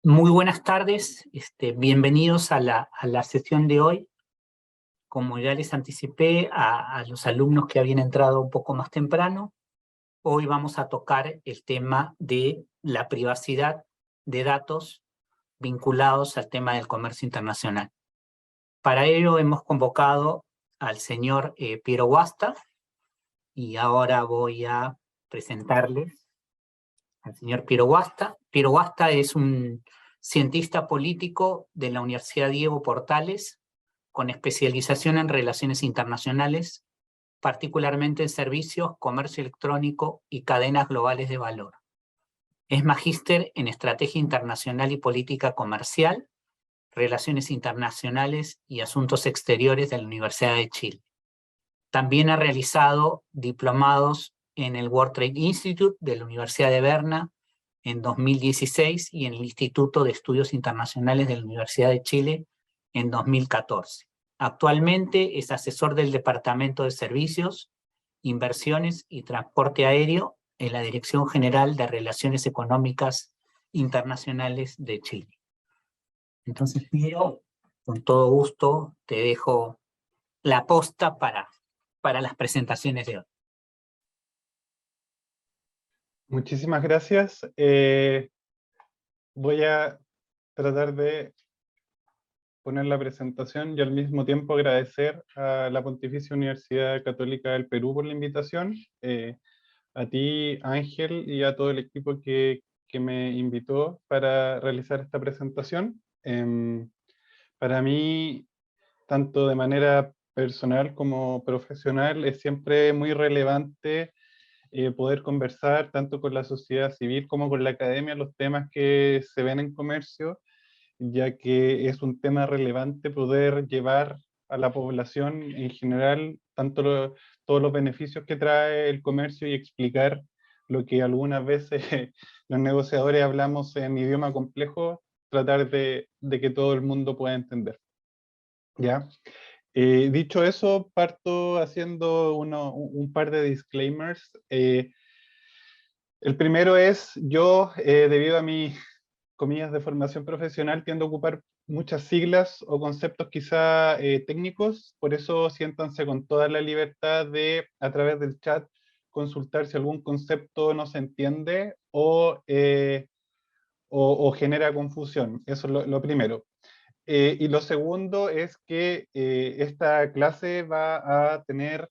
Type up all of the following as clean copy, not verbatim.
Muy buenas tardes, bienvenidos a la sesión de hoy. Como ya les anticipé a los alumnos que habían entrado un poco más temprano, hoy vamos a tocar el tema de la privacidad de datos vinculados al tema del comercio internacional. Para ello hemos convocado al señor Piero Guasta y ahora voy a presentarles al señor Piero Guasta. Piero Guasta es un cientista político de la Universidad Diego Portales, con especialización en relaciones internacionales, particularmente en servicios, comercio electrónico y cadenas globales de valor. Es magíster en estrategia internacional y política comercial, relaciones internacionales y asuntos exteriores de la Universidad de Chile. También ha realizado diplomados en el World Trade Institute de la Universidad de Berna en 2016 y en el Instituto de Estudios Internacionales de la Universidad de Chile en 2014. Actualmente es asesor del Departamento de Servicios, Inversiones y Transporte Aéreo en la Dirección General de Relaciones Económicas Internacionales de Chile. Entonces, Piero, con todo gusto te dejo la posta para las presentaciones de hoy. Muchísimas gracias. Voy a tratar de poner la presentación y al mismo tiempo agradecer a la Pontificia Universidad Católica del Perú por la invitación, a ti, Ángel, y a todo el equipo que me invitó para realizar esta presentación. Para mí, tanto de manera personal como profesional, es siempre muy relevante poder conversar tanto con la sociedad civil como con la academia los temas que se ven en comercio, ya que es un tema relevante poder llevar a la población en general todos los beneficios que trae el comercio y explicar lo que algunas veces los negociadores hablamos en idioma complejo, tratar de que todo el mundo pueda entender. ¿Ya? Dicho eso, parto haciendo un par de disclaimers. El primero es, yo, debido a mis comillas de formación profesional, tiendo a ocupar muchas siglas o conceptos quizá técnicos, por eso siéntanse con toda la libertad de, a través del chat, consultar si algún concepto no se entiende o genera confusión. Eso es lo primero. Y lo segundo es que esta clase va a tener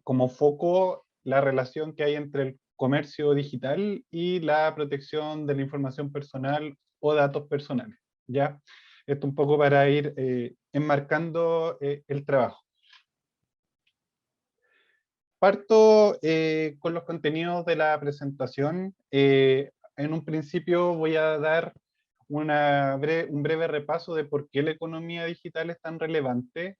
como foco la relación que hay entre el comercio digital y la protección de la información personal o datos personales, ¿ya? Esto un poco para ir enmarcando el trabajo. Parto con los contenidos de la presentación. En un principio voy a dar un breve repaso de por qué la economía digital es tan relevante,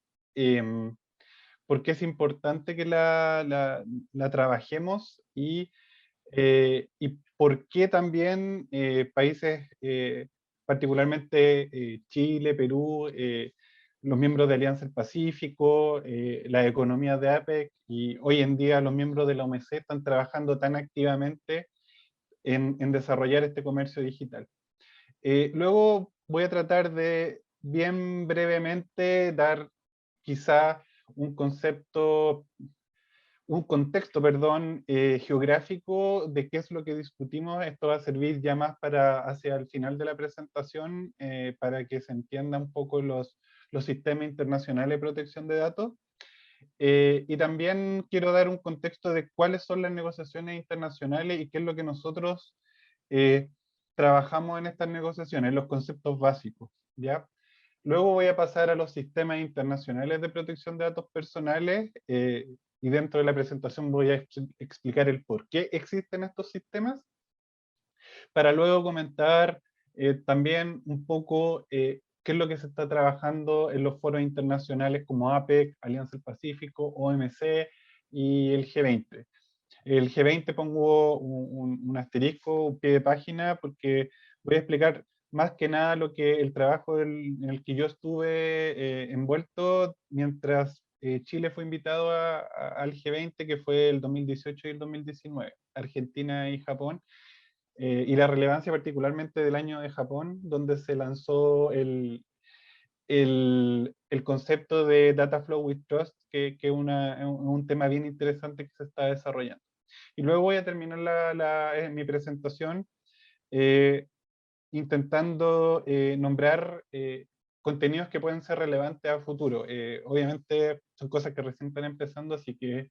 por qué es importante que la trabajemos y por qué también países, particularmente Chile, Perú, los miembros de Alianza del Pacífico, las economías de APEC y hoy en día los miembros de la OMC están trabajando tan activamente en desarrollar este comercio digital. Luego voy a tratar de bien brevemente dar quizá un contexto, perdón, geográfico de qué es lo que discutimos. Esto va a servir ya más para hacia el final de la presentación para que se entienda un poco los sistemas internacionales de protección de datos. Y también quiero dar un contexto de cuáles son las negociaciones internacionales y qué es lo que nosotros trabajamos en estas negociaciones, los conceptos básicos, ¿ya? Luego voy a pasar a los sistemas internacionales de protección de datos personales y dentro de la presentación voy a explicar el por qué existen estos sistemas, para luego comentar también un poco qué es lo que se está trabajando en los foros internacionales como APEC, Alianza del Pacífico, OMC y el G20. El G20 pongo un asterisco, un pie de página, porque voy a explicar más que nada lo que el trabajo en el que yo estuve envuelto mientras Chile fue invitado al G20, que fue el 2018 y el 2019, Argentina y Japón. y la relevancia particularmente del año de Japón, donde se lanzó el concepto de Data Flow with Trust, que es un tema bien interesante que se está desarrollando. Y luego voy a terminar mi presentación eh, intentando nombrar contenidos que pueden ser relevantes a futuro. Obviamente son cosas que recién están empezando, así que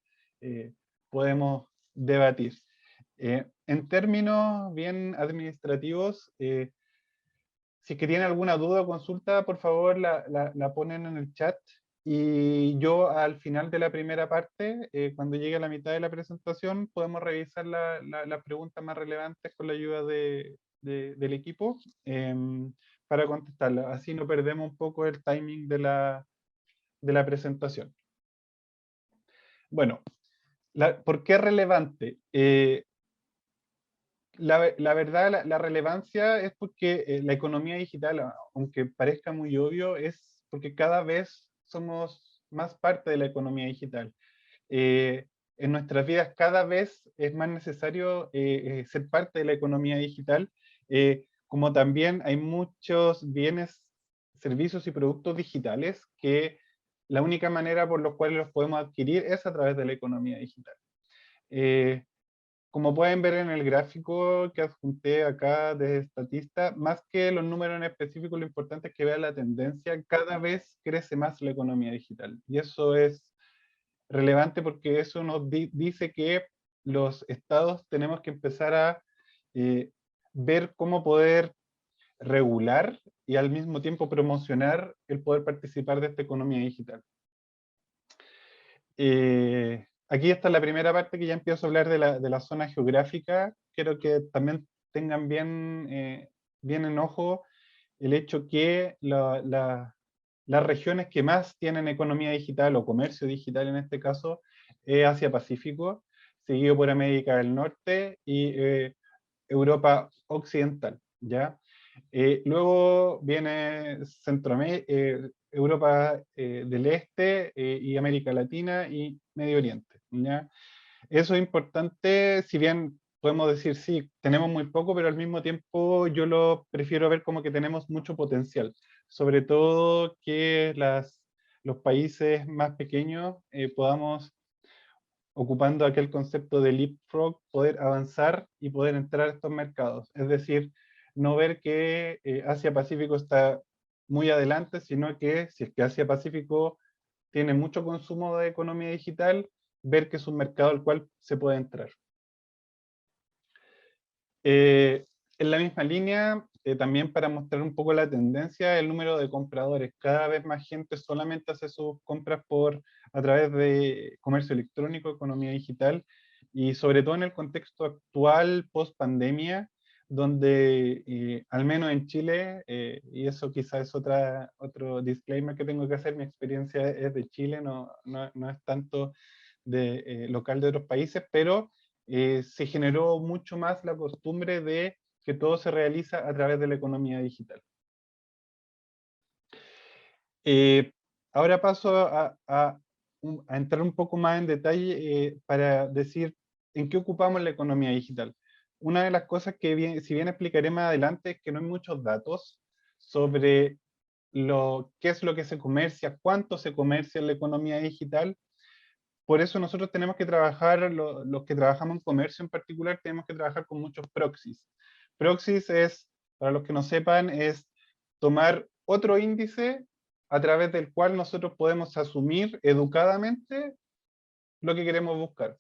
podemos debatir. En términos bien administrativos, si es que tienen alguna duda o consulta, por favor la ponen en el chat. Y yo al final de la primera parte, cuando llegue a la mitad de la presentación, podemos revisar las preguntas más relevantes con la ayuda del equipo para contestarlas. Así no perdemos un poco el timing de la presentación. Bueno, ¿por qué es relevante? La verdad, la relevancia es porque la economía digital, aunque parezca muy obvio, es porque cada vez somos más parte de la economía digital. En nuestras vidas cada vez es más necesario ser parte de la economía digital, como también hay muchos bienes, servicios y productos digitales que la única manera por la cual los podemos adquirir es a través de la economía digital. Como pueden ver en el gráfico que adjunté acá de Statista, más que los números en específico, lo importante es que vean la tendencia, cada vez crece más la economía digital. Y eso es relevante porque eso nos dice que los estados tenemos que empezar a ver cómo poder regular y al mismo tiempo promocionar el poder participar de esta economía digital. Aquí está la primera parte que ya empiezo a hablar de la zona geográfica. Quiero que también tengan bien en ojo el hecho que las regiones que más tienen economía digital o comercio digital en este caso es Asia-Pacífico, seguido por América del Norte y Europa Occidental, ¿ya? Luego viene Europa del Este y América Latina y Medio Oriente, ¿ya? Eso es importante, si bien podemos decir, sí, tenemos muy poco, pero al mismo tiempo yo lo prefiero ver como que tenemos mucho potencial, sobre todo que los países más pequeños podamos, ocupando aquel concepto de leapfrog, poder avanzar y poder entrar a estos mercados. Es decir, no ver que Asia-Pacífico está muy adelante, sino que si es que Asia-Pacífico tiene mucho consumo de economía digital, ver que es un mercado al cual se puede entrar. En la misma línea, también para mostrar un poco la tendencia, el número de compradores. Cada vez más gente solamente hace sus compras a través de comercio electrónico, economía digital, y sobre todo en el contexto actual, post pandemia, donde al menos en Chile, y eso quizás es otro disclaimer que tengo que hacer, mi experiencia es de Chile, no es tanto local de otros países, pero se generó mucho más la costumbre de que todo se realiza a través de la economía digital. Ahora paso a entrar un poco más en detalle para decir en qué ocupamos la economía digital. Una de las cosas que si bien explicaré más adelante es que no hay muchos datos sobre qué es lo que se comercia, cuánto se comercia en la economía digital. Por eso nosotros tenemos que trabajar, los que trabajamos en comercio en particular, tenemos que trabajar con muchos proxies. Proxies es, para los que no sepan, es tomar otro índice a través del cual nosotros podemos asumir educadamente lo que queremos buscar.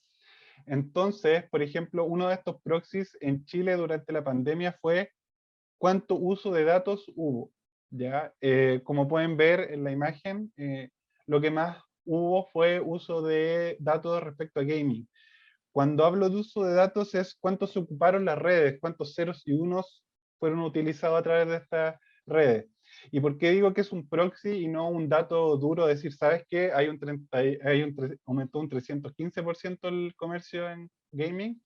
Entonces, por ejemplo, uno de estos proxies en Chile durante la pandemia fue cuánto uso de datos hubo. ¿Ya? Como pueden ver en la imagen, lo que más hubo fue uso de datos respecto a gaming. Cuando hablo de uso de datos es cuánto se ocuparon las redes, cuántos ceros y unos fueron utilizados a través de estas redes. ¿Y por qué digo que es un proxy y no un dato duro? Decir, ¿sabes qué? Aumentó un 315% el comercio en gaming.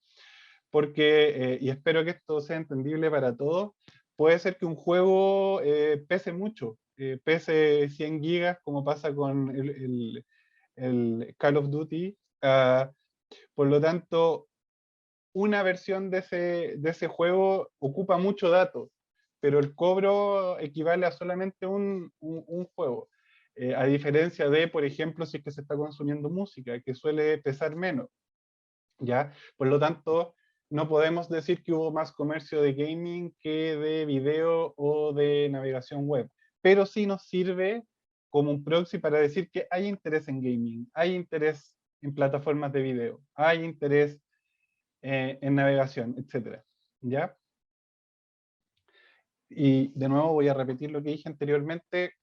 Porque, y espero que esto sea entendible para todos, puede ser que un juego pese mucho, pese 100 gigas, como pasa con el Call of Duty. Por lo tanto, una versión de ese juego ocupa mucho datos, pero el cobro equivale a solamente un juego. A diferencia de, por ejemplo, si es que se está consumiendo música, que suele pesar menos, ¿ya? Por lo tanto, no podemos decir que hubo más comercio de gaming que de video o de navegación web, pero sí nos sirve como un proxy para decir que hay interés en gaming, hay interés en plataformas de video, hay interés en navegación, etcétera, ¿ya? Y de nuevo voy a repetir lo que dije anteriormente,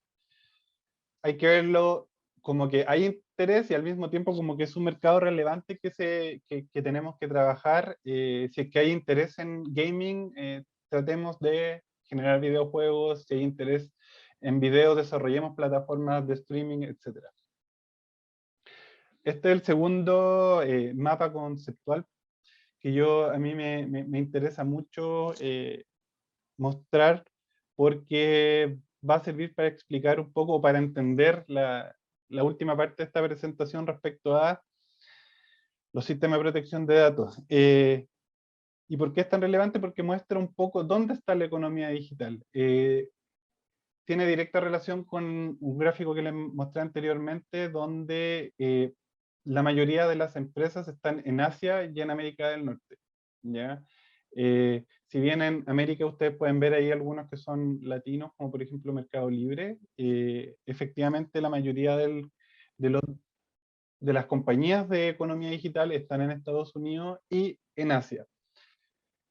hay que verlo como que hay interés y al mismo tiempo como que es un mercado relevante que tenemos que trabajar. Si es que hay interés en gaming, tratemos de generar videojuegos. Si hay interés en video, desarrollemos plataformas de streaming, etc. Este es el segundo mapa conceptual que a mí me interesa mucho mostrar, porque va a servir para explicar un poco, para entender la última parte de esta presentación respecto a los sistemas de protección de datos. ¿Y por qué es tan relevante? Porque muestra un poco dónde está la economía digital. Tiene directa relación con un gráfico que les mostré anteriormente, donde la mayoría de las empresas están en Asia y en América del Norte, ¿ya? Si bien en América ustedes pueden ver ahí algunos que son latinos, como por ejemplo Mercado Libre, efectivamente la mayoría de las compañías de economía digital están en Estados Unidos y en Asia.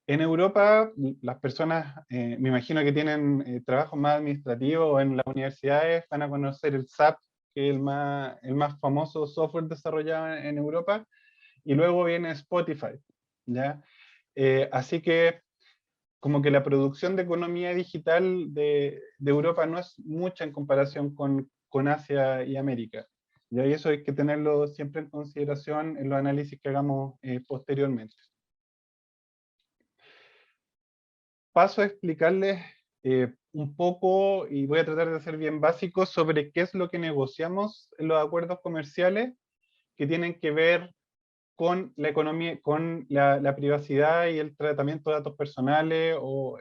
En Europa, las personas, me imagino que tienen trabajos más administrativos o en las universidades, van a conocer el SAP, que es el más famoso software desarrollado en Europa, y luego viene Spotify, ¿ya? Así que como que la producción de economía digital de Europa no es mucha en comparación con Asia y América. Y eso hay que tenerlo siempre en consideración en los análisis que hagamos posteriormente. Paso a explicarles un poco, y voy a tratar de ser bien básico, sobre qué es lo que negociamos en los acuerdos comerciales que tienen que ver con la economía, con la privacidad y el tratamiento de datos personales, o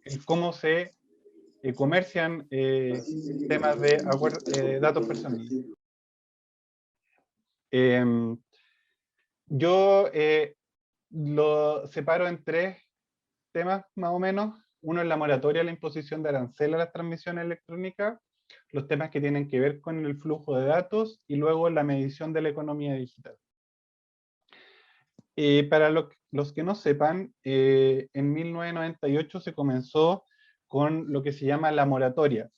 el cómo se comercian temas de datos personales. Yo lo separo en tres temas más o menos. Uno es la moratoria, la imposición de arancel a las transmisiones electrónicas, los temas que tienen que ver con el flujo de datos, y luego la medición de la economía digital. Para los que no sepan, en 1998 se comenzó con lo que se llama la moratoria,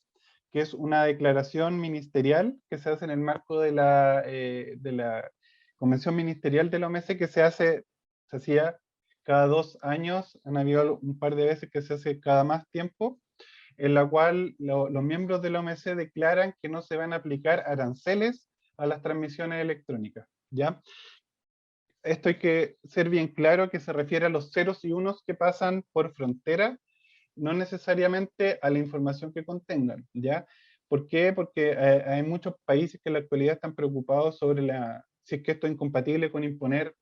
que es una declaración ministerial que se hace en el marco de la Convención Ministerial de la OMS, que se hacía cada 2 años. Han habido un par de veces que se hace cada más tiempo, en la cual los miembros de la OMS declaran que no se van a aplicar aranceles a las transmisiones electrónicas, ¿ya? Esto hay que ser bien claro, que se refiere a los ceros y unos que pasan por frontera, no necesariamente a la información que contengan, ¿ya? ¿Por qué? Porque hay muchos países que en la actualidad están preocupados sobre si es que esto es incompatible con imponer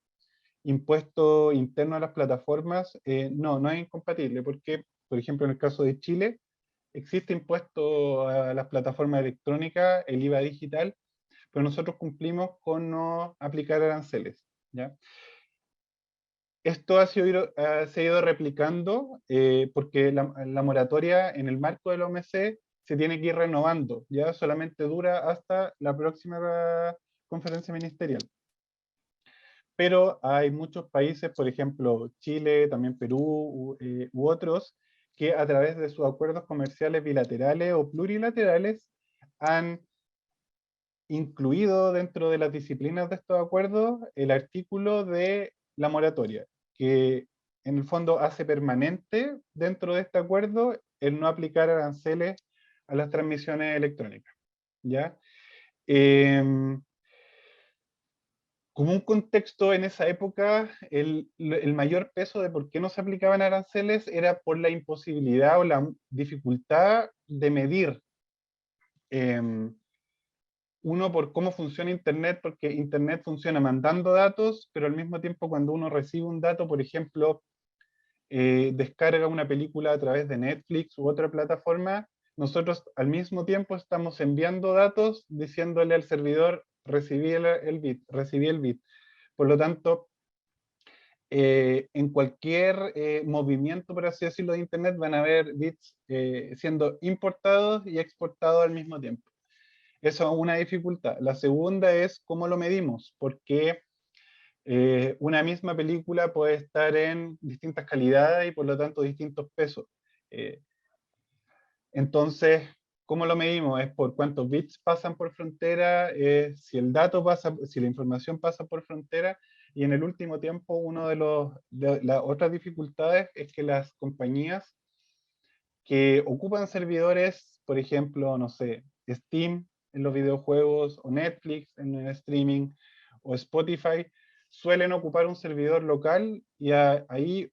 impuestos internos a las plataformas. No, no es incompatible, porque, por ejemplo, en el caso de Chile, existe impuesto a las plataformas electrónicas, el IVA digital, pero nosotros cumplimos con no aplicar aranceles, ¿ya? Esto se ha ido replicando porque la moratoria en el marco de la OMC se tiene que ir renovando, ya solamente dura hasta la próxima conferencia ministerial. Pero hay muchos países, por ejemplo Chile, también Perú u otros, que a través de sus acuerdos comerciales bilaterales o plurilaterales han incluido dentro de las disciplinas de estos acuerdos el artículo de la moratoria, que en el fondo hace permanente dentro de este acuerdo el no aplicar aranceles a las transmisiones electrónicas, ¿ya? Como un contexto en esa época, el mayor peso de por qué no se aplicaban aranceles era por la imposibilidad o la dificultad de medir Uno, por cómo funciona Internet, porque Internet funciona mandando datos, pero al mismo tiempo cuando uno recibe un dato, por ejemplo, descarga una película a través de Netflix u otra plataforma, nosotros al mismo tiempo estamos enviando datos diciéndole al servidor, recibí el bit, recibí el bit. Por lo tanto, en cualquier movimiento, por así decirlo, de Internet, van a haber bits siendo importados y exportados al mismo tiempo. Eso es una dificultad. La segunda es cómo lo medimos, porque una misma película puede estar en distintas calidades y por lo tanto distintos pesos. Entonces, ¿cómo lo medimos? Es por cuántos bits pasan por frontera, si el dato pasa, si la información pasa por frontera, y en el último tiempo de las otras dificultades es que las compañías que ocupan servidores, por ejemplo, no sé, Steam en los videojuegos, o Netflix en el streaming, o Spotify, suelen ocupar un servidor local y ahí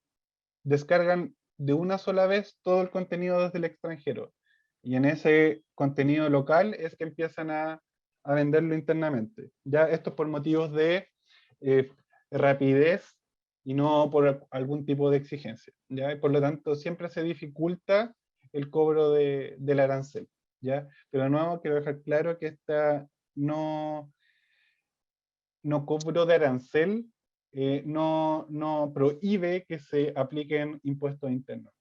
descargan de una sola vez todo el contenido desde el extranjero. Y en ese contenido local es que empiezan a venderlo internamente. Ya esto es por motivos de eh, rapidez y no por algún tipo de exigencia. ¿Ya? Y por lo tanto, siempre se dificulta el cobro del arancel. ¿Ya? Pero de nuevo quiero dejar claro que esta no cobro de arancel no prohíbe que se apliquen impuestos internos.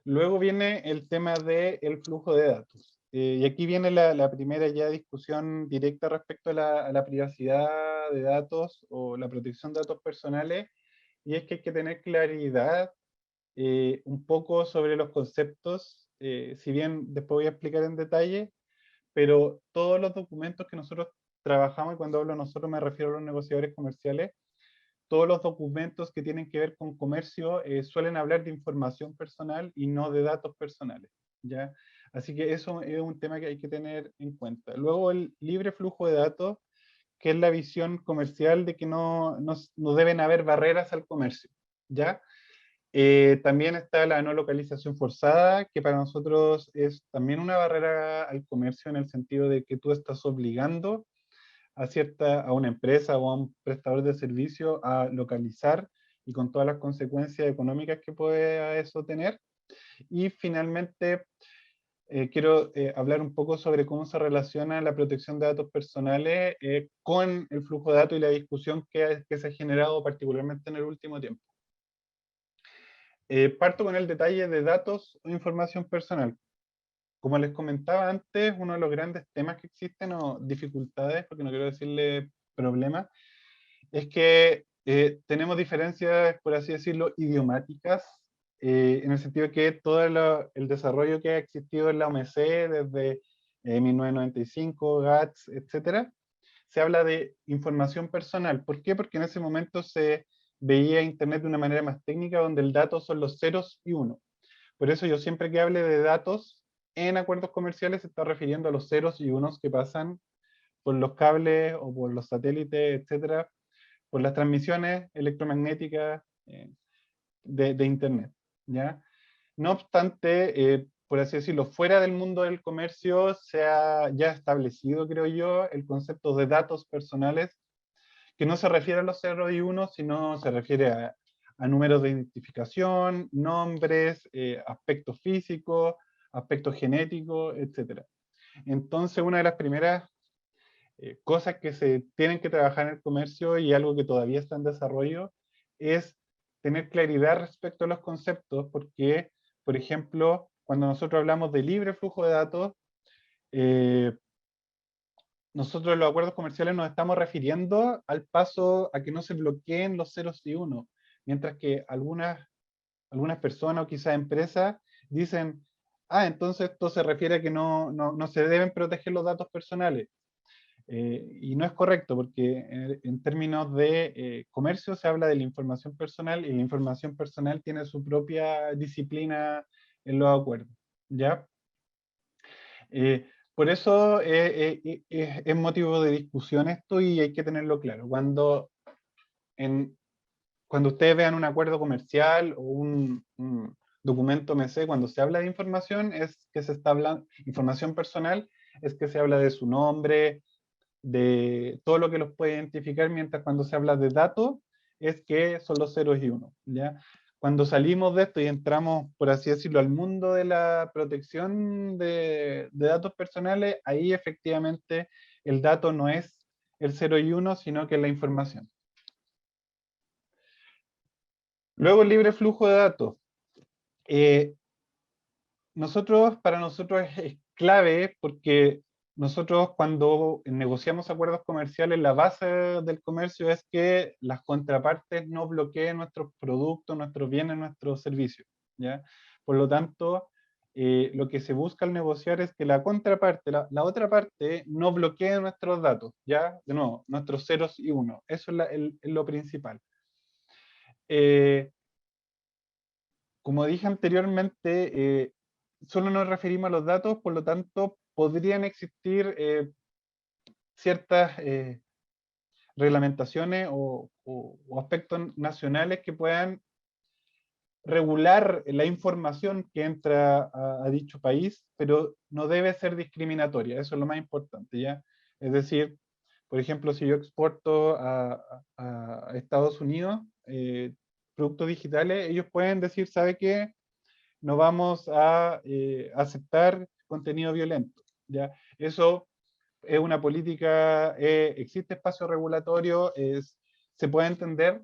Luego viene el tema del flujo de datos. Y aquí viene la primera ya discusión directa respecto a la privacidad de datos o la protección de datos personales, y es que hay que tener claridad un poco sobre los conceptos, si bien después voy a explicar en detalle, pero todos los documentos que nosotros trabajamos, y cuando hablo nosotros me refiero a los negociadores comerciales, todos los documentos que tienen que ver con comercio suelen hablar de información personal y no de datos personales, ¿ya? Así que eso es un tema que hay que tener en cuenta. Luego el libre flujo de datos, que es la visión comercial de que no deben haber barreras al comercio, ¿ya? También está la no localización forzada, que para nosotros es también una barrera al comercio en el sentido de que tú estás obligando a una empresa o a un prestador de servicio a localizar y con todas las consecuencias económicas que puede eso tener. Y finalmente, quiero hablar un poco sobre cómo se relaciona la protección de datos personales con el flujo de datos y la discusión que se ha generado particularmente en el último tiempo. Parto con el detalle de datos o información personal. Como les comentaba antes, uno de los grandes temas que existen, o dificultades, porque no quiero decirle problemas, es que tenemos diferencias, por así decirlo, idiomáticas, en el sentido de que todo el desarrollo que ha existido en la OMC desde 1995, GATS, etcétera, se habla de información personal. ¿Por qué? Porque en ese momento se veía Internet de una manera más técnica, donde el dato son los ceros y unos. Por eso yo siempre que hable de datos en acuerdos comerciales se está refiriendo a los ceros y unos que pasan por los cables o por los satélites, etcétera, por las transmisiones electromagnéticas de Internet, ¿ya? No obstante, por así decirlo, fuera del mundo del comercio se ha ya establecido, creo yo, el concepto de datos personales, que no se refiere a los ceros y unos, sino se refiere a números de identificación, nombres, aspectos físicos, aspectos genéticos, etc. Entonces, una de las primeras cosas que se tienen que trabajar en el comercio, y algo que todavía está en desarrollo, es tener claridad respecto a los conceptos, porque, por ejemplo, cuando nosotros hablamos de libre flujo de datos, eh, nosotros en los acuerdos comerciales nos estamos refiriendo al paso a que no se bloqueen los ceros y unos, mientras que algunas personas o quizás empresas dicen, entonces esto se refiere a que no se deben proteger los datos personales. Y no es correcto, porque en términos de comercio se habla de la información personal, y la información personal tiene su propia disciplina en los acuerdos, ¿ya? Por eso es motivo de discusión esto, y hay que tenerlo claro. Cuando ustedes vean un acuerdo comercial o documento MC, cuando se habla de información, es que se está hablando, información personal, es que se habla de su nombre, de todo lo que los puede identificar, mientras cuando se habla de datos, es que son los ceros y unos, ¿ya? Cuando salimos de esto y entramos, por así decirlo, al mundo de la protección de datos personales, ahí efectivamente el dato no es el 0 y 1, sino que es la información. Luego el libre flujo de datos. Para nosotros es clave porque nosotros cuando negociamos acuerdos comerciales, la base del comercio es que las contrapartes no bloqueen nuestros productos, nuestros bienes, nuestros servicios, ¿ya? Por lo tanto, lo que se busca al negociar es que la contraparte, la otra parte, no bloquee nuestros datos, ¿ya? De nuevo, nuestros ceros y unos. Eso es lo principal. Como dije anteriormente, solo nos referimos a los datos, por lo tanto, podrían existir ciertas reglamentaciones o aspectos nacionales que puedan regular la información que entra a dicho país, pero no debe ser discriminatoria, eso es lo más importante, ¿ya? Es decir, por ejemplo, si yo exporto a Estados Unidos productos digitales, ellos pueden decir, ¿sabe qué? No vamos a aceptar contenido violento, ¿ya? Eso es una política, existe espacio regulatorio, se puede entender,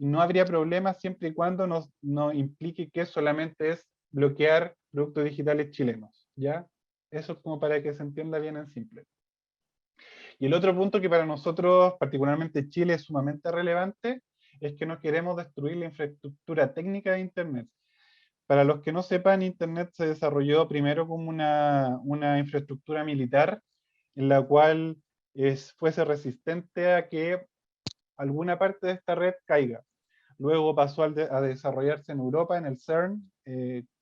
y no habría problema siempre y cuando no implique que solamente es bloquear productos digitales chilenos, ¿ya? Eso es como para que se entienda bien en simple. Y el otro punto que para nosotros, particularmente Chile, es sumamente relevante, es que no queremos destruir la infraestructura técnica de Internet. Para los que no sepan, Internet se desarrolló primero como una infraestructura militar en la cual fuese resistente a que alguna parte de esta red caiga. Luego pasó a desarrollarse en Europa, en el CERN,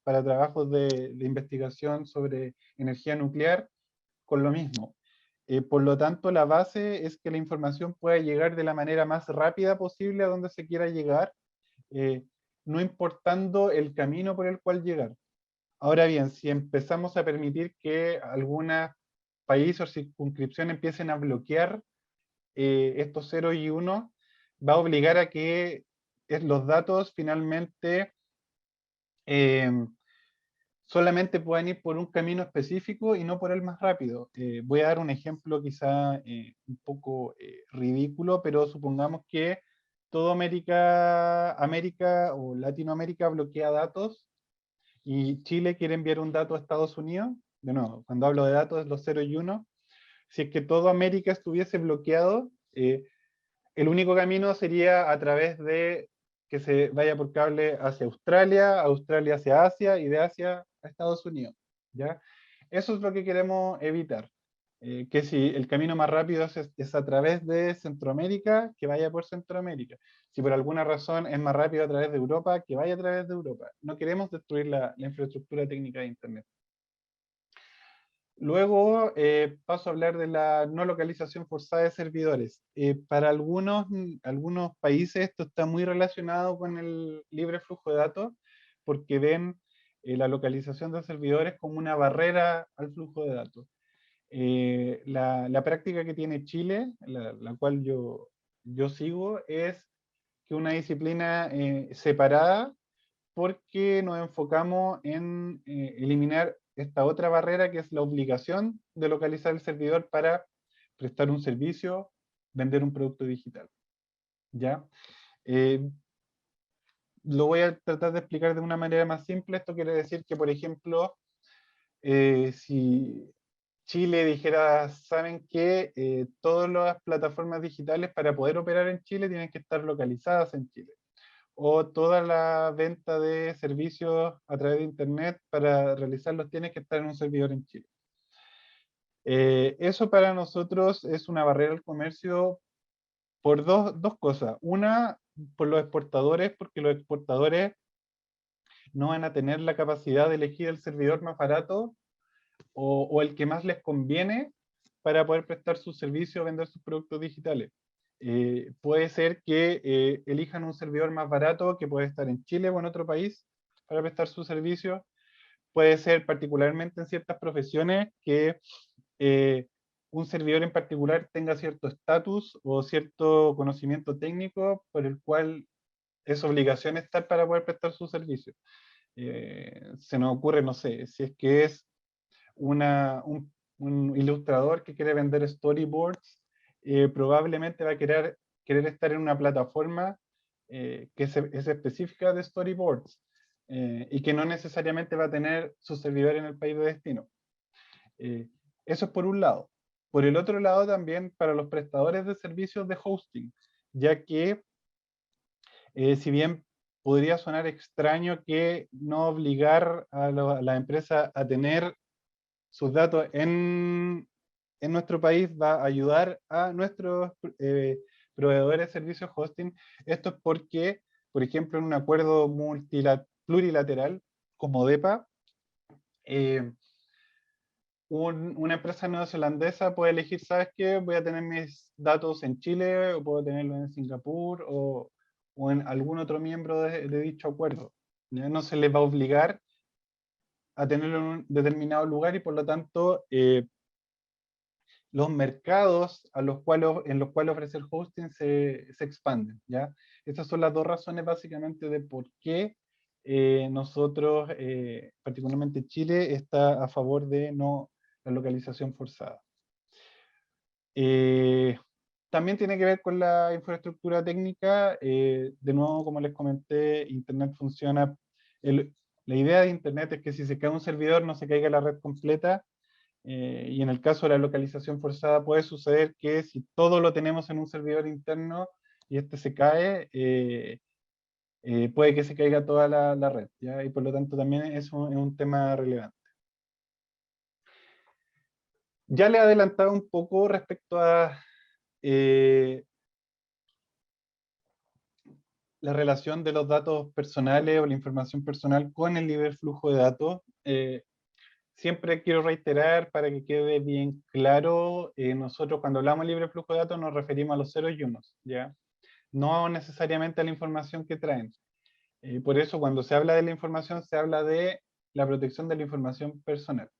para trabajos de investigación sobre energía nuclear, con lo mismo. Por lo tanto, la base es que la información pueda llegar de la manera más rápida posible a donde se quiera llegar, eh, no importando el camino por el cual llegar. Ahora bien, si empezamos a permitir que algunos países o circunscripciones empiecen a bloquear estos 0 y 1, va a obligar a que los datos finalmente eh, solamente puedan ir por un camino específico y no por el más rápido. Voy a dar un ejemplo quizá un poco ridículo, pero supongamos que toda América o Latinoamérica bloquea datos y Chile quiere enviar un dato a Estados Unidos. De nuevo, cuando hablo de datos es los 0 y 1. Si es que toda América estuviese bloqueado, el único camino sería a través de que se vaya por cable hacia Australia, Australia hacia Asia y de Asia a Estados Unidos, ¿ya? Eso es lo que queremos evitar. Que si el camino más rápido es a través de Centroamérica, que vaya por Centroamérica. Si por alguna razón es más rápido a través de Europa, que vaya a través de Europa. No queremos destruir la infraestructura técnica de Internet. Luego paso a hablar de la no localización forzada de servidores. Para algunos países esto está muy relacionado con el libre flujo de datos, porque ven la localización de servidores como una barrera al flujo de datos. La práctica que tiene Chile, la cual yo sigo, es que una disciplina separada, porque nos enfocamos en eliminar esta otra barrera que es la obligación de localizar el servidor para prestar un servicio, vender un producto digital. ¿Ya? Eh, lo voy a tratar de explicar de una manera más simple. Esto quiere decir que, por ejemplo, si Chile dijera, ¿saben qué? Todas las plataformas digitales para poder operar en Chile tienen que estar localizadas en Chile. O toda la venta de servicios a través de Internet para realizarlos tiene que estar en un servidor en Chile. Eso para nosotros es una barrera al comercio por dos cosas. Una, por los exportadores, porque los exportadores no van a tener la capacidad de elegir el servidor más barato o el que más les conviene para poder prestar sus servicios o vender sus productos digitales. Puede ser que elijan un servidor más barato que puede estar en Chile o en otro país, para prestar su servicio. Puede ser particularmente en ciertas profesiones que un servidor en particular tenga cierto estatus o cierto conocimiento técnico por el cual es obligación estar para poder prestar su servicio. Se nos ocurre, no sé, si es que es un ilustrador que quiere vender storyboards, probablemente va a querer estar en una plataforma que es específica de storyboards y que no necesariamente va a tener su servidor en el país de destino. Eso es por un lado. Por el otro lado también para los prestadores de servicios de hosting, ya que si bien podría sonar extraño que no obligar a la empresa a tener sus datos en nuestro país va a ayudar a nuestros proveedores de servicios hosting. Esto es porque, por ejemplo, en un acuerdo plurilateral como DEPA, una empresa neozelandesa puede elegir, ¿sabes qué? Voy a tener mis datos en Chile, o puedo tenerlos en Singapur, o en algún otro miembro de dicho acuerdo. ¿Ya? No se les va a obligar a tenerlo en un determinado lugar y por lo tanto los mercados en los cuales ofrecer hosting se expanden, ¿ya? Estas son las dos razones básicamente de por qué nosotros, particularmente Chile, está a favor de no la localización forzada. También tiene que ver con la infraestructura técnica. De nuevo, como les comenté, Internet funciona. La idea de Internet es que si se cae un servidor no se caiga la red completa. Y en el caso de la localización forzada puede suceder que si todo lo tenemos en un servidor interno y este se cae, puede que se caiga toda la red, ¿ya? Y por lo tanto también es un tema relevante. Ya le he adelantado un poco respecto a la relación de los datos personales o la información personal con el libre flujo de datos. Siempre quiero reiterar para que quede bien claro, nosotros cuando hablamos de libre flujo de datos nos referimos a los ceros y unos, ¿ya? No necesariamente a la información que traen. Por eso cuando se habla de la información se habla de la protección de la información personal.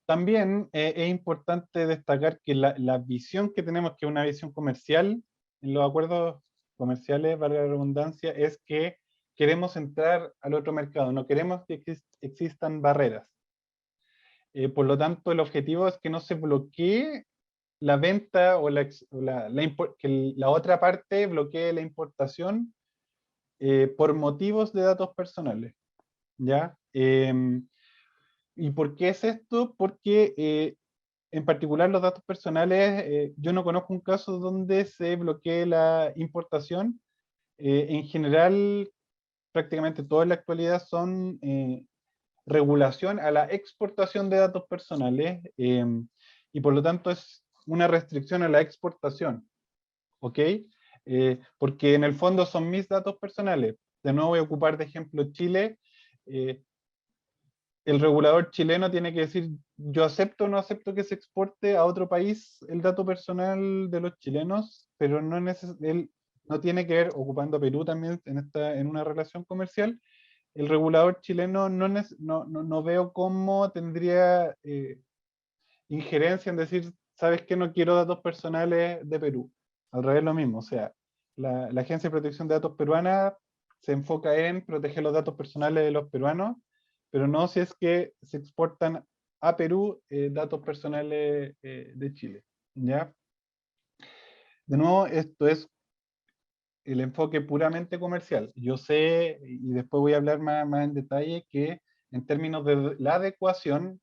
También es importante destacar que la visión que tenemos, que es una visión comercial, en los acuerdos comerciales, valga la redundancia, es que queremos entrar al otro mercado, no queremos que existan barreras. Por lo tanto, el objetivo es que no se bloquee la venta o que la otra parte bloquee la importación por motivos de datos personales, ¿ya? ¿Y por qué es esto? Porque en particular los datos personales, yo no conozco un caso donde se bloquee la importación. En general, prácticamente toda la actualidad son regulación a la exportación de datos personales y por lo tanto es una restricción a la exportación, ¿ok? Porque en el fondo son mis datos personales. De nuevo voy a ocupar de ejemplo Chile. El regulador chileno tiene que decir, yo acepto o no acepto que se exporte a otro país el dato personal de los chilenos, pero él no tiene que ver, ocupando a Perú también en una relación comercial, el regulador chileno no veo cómo tendría injerencia en decir, ¿sabes qué? No quiero datos personales de Perú. Al revés lo mismo, o sea, la Agencia de Protección de Datos peruana se enfoca en proteger los datos personales de los peruanos, pero no si es que se exportan a Perú datos personales de Chile, ¿ya? De nuevo, esto es el enfoque puramente comercial. Yo sé, y después voy a hablar más en detalle, que en términos de la adecuación,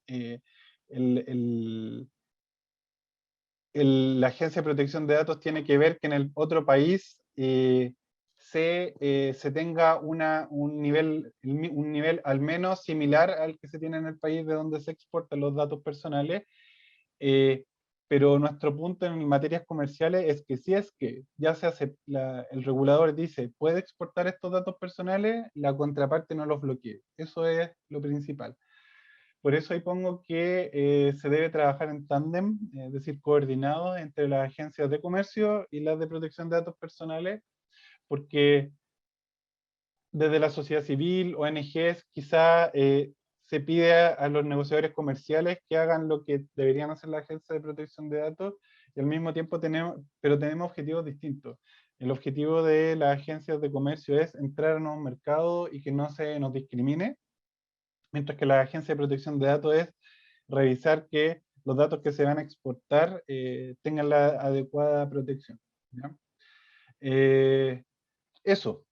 la Agencia de Protección de Datos tiene que ver que en el otro país se tenga un nivel al menos similar al que se tiene en el país de donde se exportan los datos personales. Pero nuestro punto en materias comerciales es que si es que ya se hace, el regulador dice, puede exportar estos datos personales, la contraparte no los bloquee. Eso es lo principal. Por eso ahí pongo que se debe trabajar en tándem, es decir, coordinado entre las agencias de comercio y las de protección de datos personales, porque desde la sociedad civil, ONGs, quizá se pide a los negociadores comerciales que hagan lo que deberían hacer la Agencia de Protección de Datos, y al mismo tiempo tenemos objetivos distintos. El objetivo de las agencias de comercio es entrar en un mercado y que no se nos discrimine, mientras que la Agencia de Protección de Datos es revisar que los datos que se van a exportar tengan la adecuada protección, ¿ya? Eso.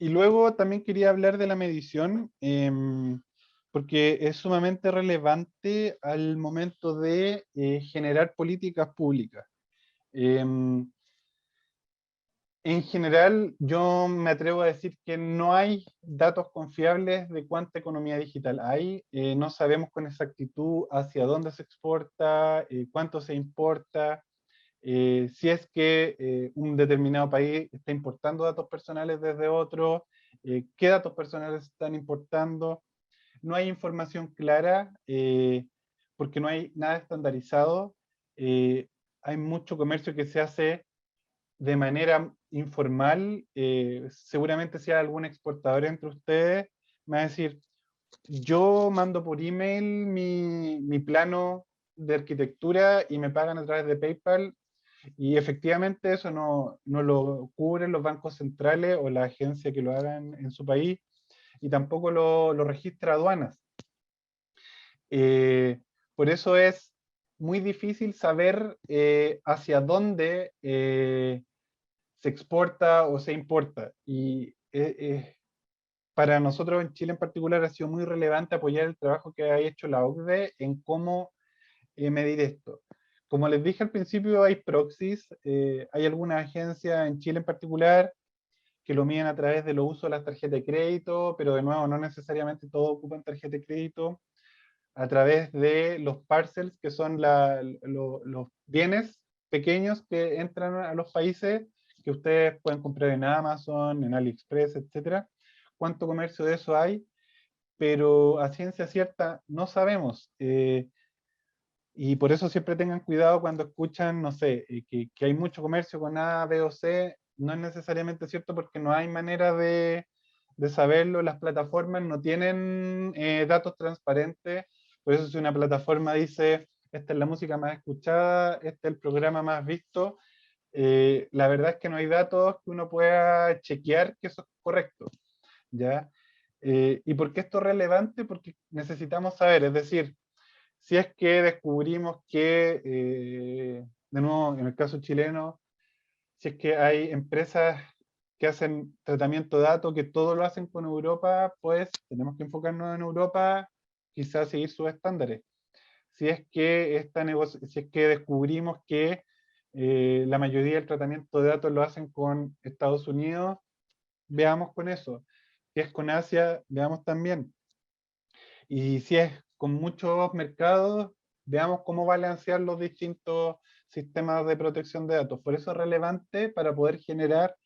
Y luego también quería hablar de la medición, porque es sumamente relevante al momento de generar políticas públicas. Em, en general, yo me atrevo a decir que no hay datos confiables de cuánta economía digital hay. No sabemos con exactitud hacia dónde se exporta, cuánto se importa, si es que un determinado país está importando datos personales desde otro, qué datos personales están importando. No hay información clara porque no hay nada estandarizado. Hay mucho comercio que se hace de manera informal. Seguramente si hay algún exportador entre ustedes, me va a decir, yo mando por email mi plano de arquitectura y me pagan a través de PayPal, y efectivamente eso no lo cubren los bancos centrales o la agencia que lo hagan en su país, y tampoco lo registra aduanas. Por eso es muy difícil saber hacia dónde se exporta o se importa. Y para nosotros en Chile en particular ha sido muy relevante apoyar el trabajo que ha hecho la OCDE en cómo medir esto. Como les dije al principio, hay proxies, hay algunas agencias en Chile en particular que lo miden a través de lo uso de las tarjetas de crédito, pero de nuevo no necesariamente todos ocupan tarjeta de crédito, a través de los parcels, que son los bienes pequeños que entran a los países, que ustedes pueden comprar en Amazon, en AliExpress, etcétera. ¿Cuánto comercio de eso hay? Pero a ciencia cierta no sabemos. Y por eso siempre tengan cuidado cuando escuchan, no sé, que hay mucho comercio con A, B o C. No es necesariamente cierto porque no hay manera de saberlo. Las plataformas no tienen datos transparentes. Por eso si una plataforma dice, esta es la música más escuchada, este es el programa más visto, la verdad es que no hay datos que uno pueda chequear que eso es correcto, ¿ya? ¿Y por qué esto es relevante? Porque necesitamos saber, es decir, si es que descubrimos que, de nuevo, en el caso chileno, si es que hay empresas que hacen tratamiento de datos, que todo lo hacen con Europa, pues tenemos que enfocarnos en Europa, quizás seguir sus estándares. Si es que, si es que descubrimos que la mayoría del tratamiento de datos lo hacen con Estados Unidos, veamos con eso. Si es con Asia, veamos también. Y si es con muchos mercados, veamos cómo balancear los distintos sistemas de protección de datos. Por eso es relevante para poder generar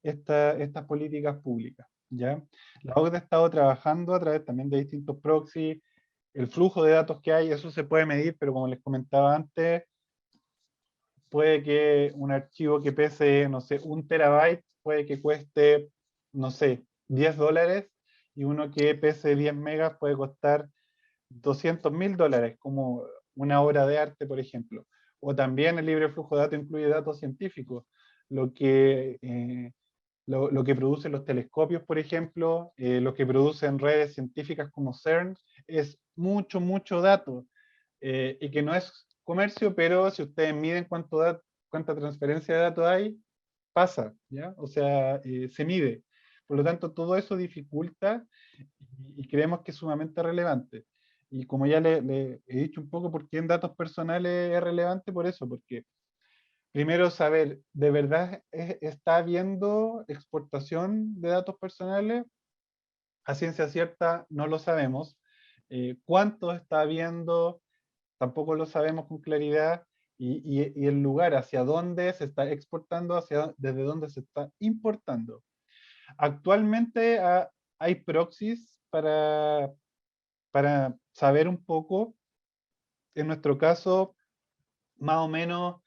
estas políticas públicas, ¿ya? La OCDE ha estado trabajando a través también de distintos proxies, el flujo de datos que hay, eso se puede medir, pero como les comentaba antes, puede que un archivo que pese, no sé, 1 terabyte, puede que cueste, no sé, $10, y uno que pese 10 megas puede costar $200.000, como una obra de arte, por ejemplo. O también el libre flujo de datos incluye datos científicos, lo que, lo que producen los telescopios, por ejemplo, lo que producen redes científicas como CERN, es mucho, mucho dato, y que no es comercio, pero si ustedes miden cuánta transferencia de datos hay, pasa, ¿ya? O sea, se mide. Por lo tanto, todo eso dificulta y creemos que es sumamente relevante. Y como ya le he dicho un poco por qué en datos personales es relevante, por eso, porque primero saber, ¿de verdad está habiendo exportación de datos personales? A ciencia cierta no lo sabemos. ¿Cuánto está habiendo? Tampoco lo sabemos con claridad. Y el lugar hacia dónde se está exportando, desde dónde se está importando. Actualmente hay proxies para saber un poco. En nuestro caso, más o menos,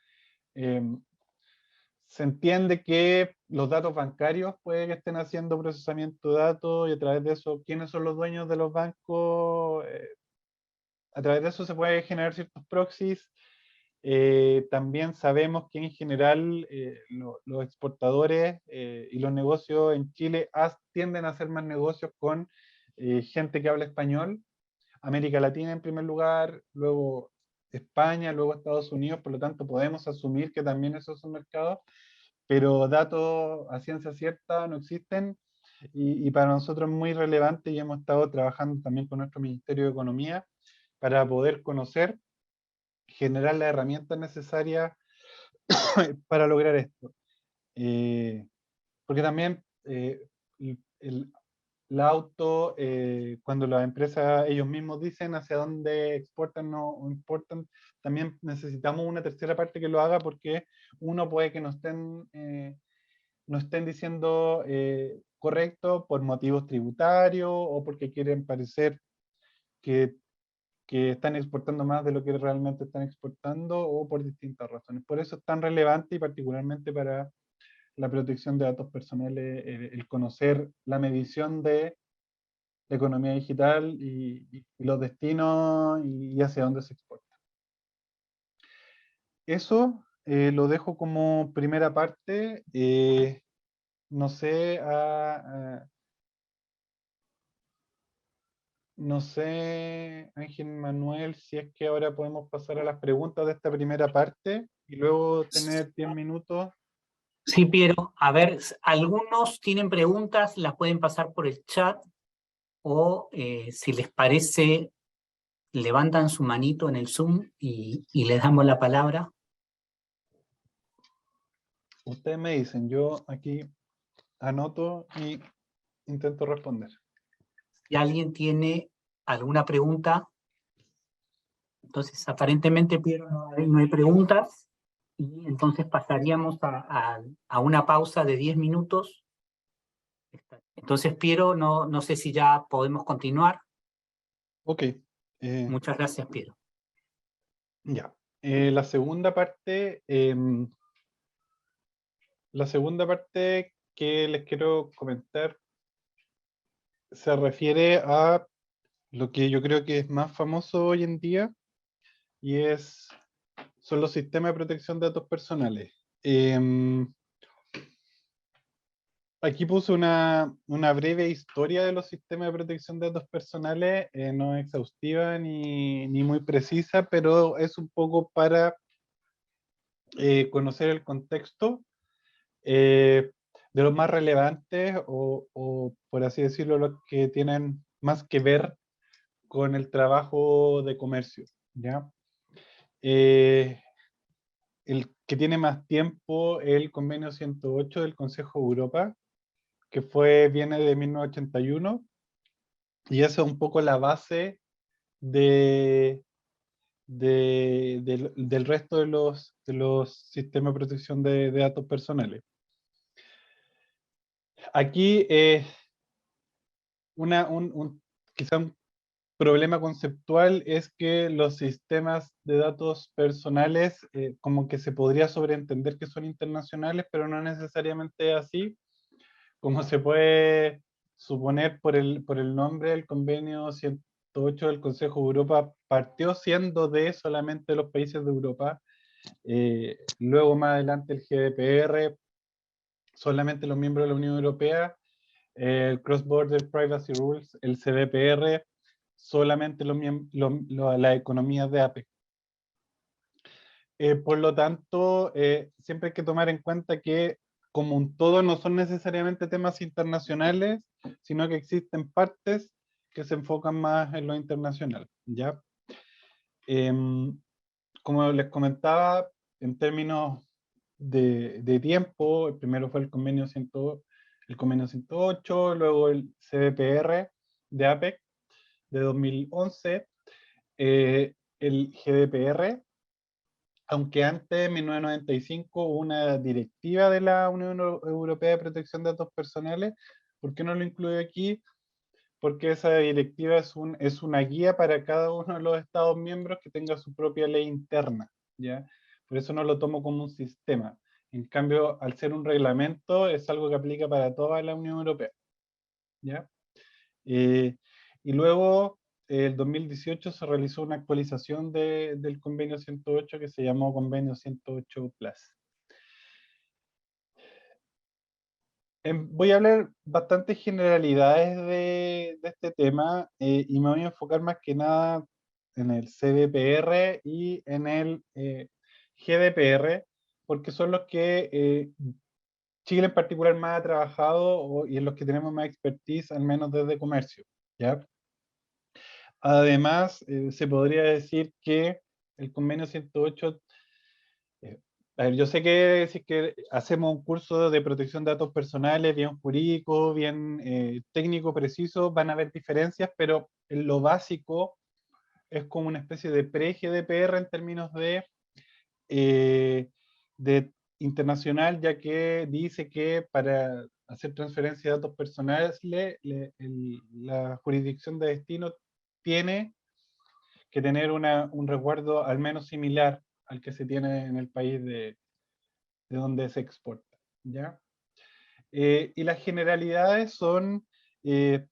se entiende que los datos bancarios puede que estén haciendo procesamiento de datos y a través de eso, ¿quiénes son los dueños de los bancos? A través de eso se puede generar ciertos proxies. También sabemos que en general los exportadores y los negocios en Chile tienden a hacer más negocios con gente que habla español. América Latina en primer lugar, luego España, luego Estados Unidos, por lo tanto podemos asumir que también esos son mercados, pero datos a ciencia cierta no existen y para nosotros es muy relevante y hemos estado trabajando también con nuestro Ministerio de Economía para poder conocer, generar las herramientas necesarias para lograr esto. Porque también el, la auto, cuando las empresas ellos mismos dicen hacia dónde exportan o importan, también necesitamos una tercera parte que lo haga porque uno puede que no estén diciendo correcto por motivos tributarios o porque quieren parecer que, que están exportando más de lo que realmente están exportando o por distintas razones. Por eso es tan relevante y particularmente para la protección de datos personales, el conocer la medición de la economía digital y los destinos y hacia dónde se exporta. Eso lo dejo como primera parte. No sé, no sé, Ángel Manuel, si es que ahora podemos pasar a las preguntas de esta primera parte y luego tener 10 minutos. Sí, Piero. A ver, algunos tienen preguntas, las pueden pasar por el chat o si les parece, levantan su manito en el Zoom y les damos la palabra. Ustedes me dicen, yo aquí anoto y intento responder. Si alguien tiene alguna pregunta, entonces aparentemente, Piero, no hay preguntas y entonces pasaríamos a una pausa de 10 minutos. Entonces, Piero, no sé si ya podemos continuar. Ok. Muchas gracias, Piero. Ya. La segunda parte que les quiero comentar se refiere a lo que yo creo que es más famoso hoy en día y son los sistemas de protección de datos personales. Aquí puse una breve historia de los sistemas de protección de datos personales, no exhaustiva ni muy precisa, pero es un poco para conocer el contexto de los más relevantes o, por así decirlo, los que tienen más que ver con el trabajo de comercio, ¿ya? El que tiene más tiempo, el convenio 108 del Consejo de Europa, que viene de 1981, y esa es un poco la base del resto de los sistemas de protección de datos personales. Aquí quizá un problema conceptual es que los sistemas de datos personales como que se podría sobreentender que son internacionales, pero no necesariamente así, como se puede suponer por el nombre del convenio 108 del Consejo de Europa, partió siendo de solamente los países de Europa, luego más adelante el GDPR, solamente los miembros de la Unión Europea, el Cross Border Privacy Rules, el CDPR, solamente las economías de APEC. Por lo tanto, siempre hay que tomar en cuenta que como un todo no son necesariamente temas internacionales, sino que existen partes que se enfocan más en lo internacional, ¿ya? Como les comentaba, en términos de tiempo, el primero fue el convenio 108, luego el CDPR de APEC de 2011, el GDPR, aunque antes, en 1995, hubo una directiva de la Unión Europea de Protección de Datos Personales. ¿Por qué no lo incluyo aquí? Porque esa directiva es una guía para cada uno de los Estados miembros que tenga su propia ley interna, ¿ya? Por eso no lo tomo como un sistema. En cambio, al ser un reglamento, es algo que aplica para toda la Unión Europea, ¿ya? Y luego, el 2018 se realizó una actualización del convenio 108 que se llamó convenio 108 Plus. Voy a hablar bastantes generalidades de este tema y me voy a enfocar más que nada en el CDPR y en el GDPR, porque son los que Chile en particular más ha trabajado y en los que tenemos más expertise, al menos desde comercio, ¿ya? Además, se podría decir que el convenio 108, a ver, yo sé que si es que hacemos un curso de protección de datos personales, bien jurídico, bien técnico, preciso, van a haber diferencias, pero en lo básico es como una especie de pre-GDPR en términos de internacional, ya que dice que para hacer transferencia de datos personales, la jurisdicción de destino tiene que tener un resguardo al menos similar al que se tiene en el país de donde se exporta, ¿ya? Y las generalidades son que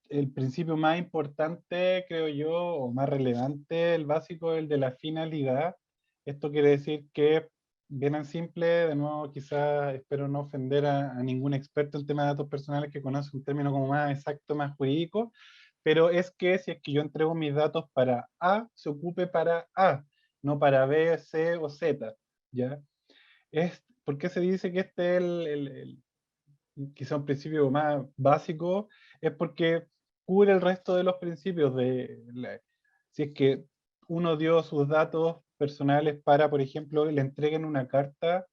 el principio más importante, creo yo, o más relevante, el básico, el de la finalidad. Esto quiere decir que, bien en simple, de nuevo, quizás espero no ofender a ningún experto en temas de datos personales que conoce un término como más exacto, más jurídico, pero es que si es que yo entrego mis datos para A, se ocupe para A, no para B, C o Z, ¿ya? ¿Por qué se dice que este es quizá un principio más básico? Es porque cubre el resto de los principios si es que uno dio sus datos personales para, por ejemplo, le entreguen una carta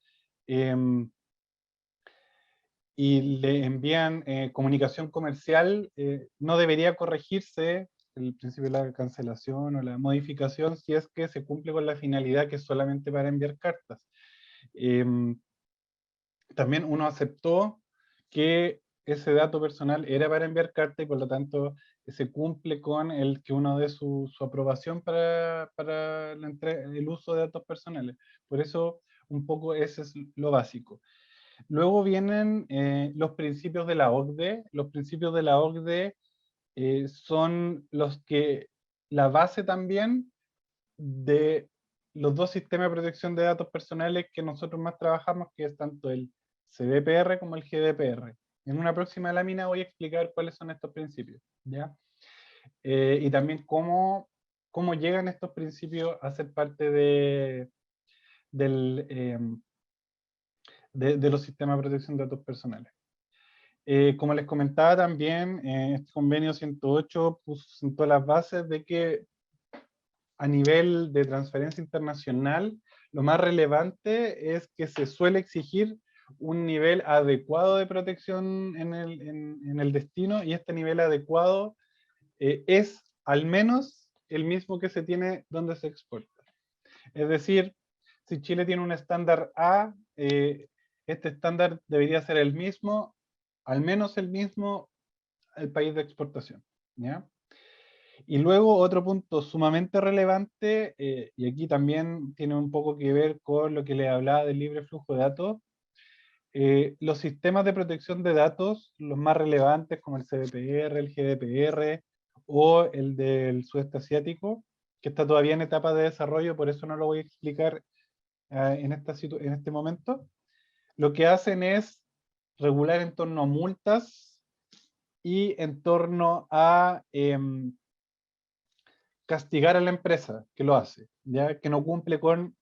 y le envían comunicación comercial, no debería corregirse el principio de la cancelación o la modificación si es que se cumple con la finalidad que es solamente para enviar cartas. También uno aceptó que ese dato personal era para enviar carta y por lo tanto se cumple con el que uno dé su aprobación para el uso de datos personales. Por eso, un poco ese es lo básico. Luego vienen los principios de la OCDE. Los principios de la OCDE son la base también de los dos sistemas de protección de datos personales que nosotros más trabajamos, que es tanto el CDPR como el GDPR. En una próxima lámina voy a explicar cuáles son estos principios, ¿ya? Y también cómo llegan estos principios a ser parte de los sistemas de protección de datos personales. Como les comentaba también, este convenio 108 sentó las bases de que a nivel de transferencia internacional, lo más relevante es que se suele exigir un nivel adecuado de protección en el destino, y este nivel adecuado es al menos el mismo que se tiene donde se exporta. Es decir, si Chile tiene un estándar A, este estándar debería ser el mismo, al menos el mismo, al país de exportación, ¿ya? Y luego otro punto sumamente relevante, y aquí también tiene un poco que ver con lo que les hablaba del libre flujo de datos, los sistemas de protección de datos, los más relevantes como el CDPR, el GDPR o el del sudeste asiático, que está todavía en etapa de desarrollo, por eso no lo voy a explicar en este momento, lo que hacen es regular en torno a multas y en torno a castigar a la empresa que lo hace, ya que no cumple con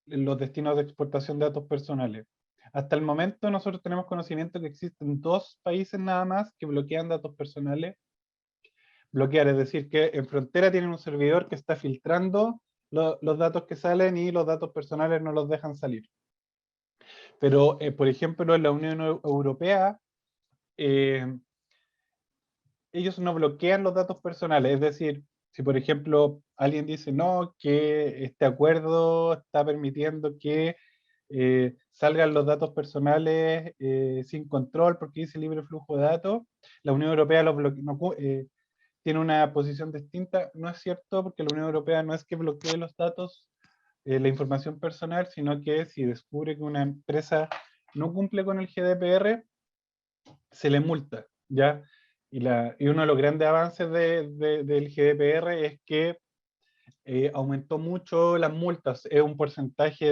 los destinos de exportación de datos personales. Hasta el momento nosotros tenemos conocimiento que existen 2 países nada más que bloquean datos personales. Bloquear, es decir, que en frontera tienen un servidor que está filtrando los datos que salen y los datos personales no los dejan salir. Pero, por ejemplo, en la Unión Europea, ellos no bloquean los datos personales, es decir, si por ejemplo alguien dice no, que este acuerdo está permitiendo que salgan los datos personales sin control porque dice libre flujo de datos, la Unión Europea tiene una posición distinta. No es cierto, porque la Unión Europea no es que bloquee los datos la información personal, sino que si descubre que una empresa no cumple con el GDPR, se le multa, ¿ya? Y uno de los grandes avances del GDPR es que aumentó mucho las multas, es un porcentaje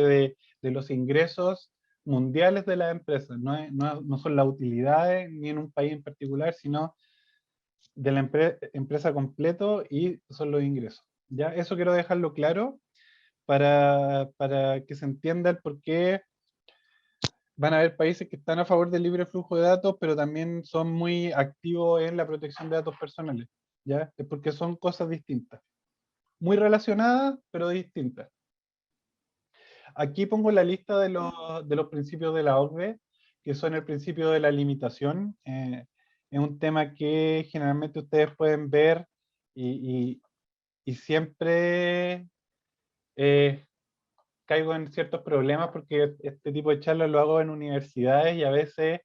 de los ingresos mundiales de las empresas, no son las utilidades ni en un país en particular, sino de la empresa completo y son los ingresos. ¿Ya? Eso quiero dejarlo claro para que se entienda el por qué van a haber países que están a favor del libre flujo de datos, pero también son muy activos en la protección de datos personales. ¿Ya? Es porque son cosas distintas. Muy relacionadas, pero distintas. Aquí pongo la lista de los principios de la OCDE, que son el principio de la limitación. Es un tema que generalmente ustedes pueden ver y, y siempre caigo en ciertos problemas porque este tipo de charlas lo hago en universidades y a veces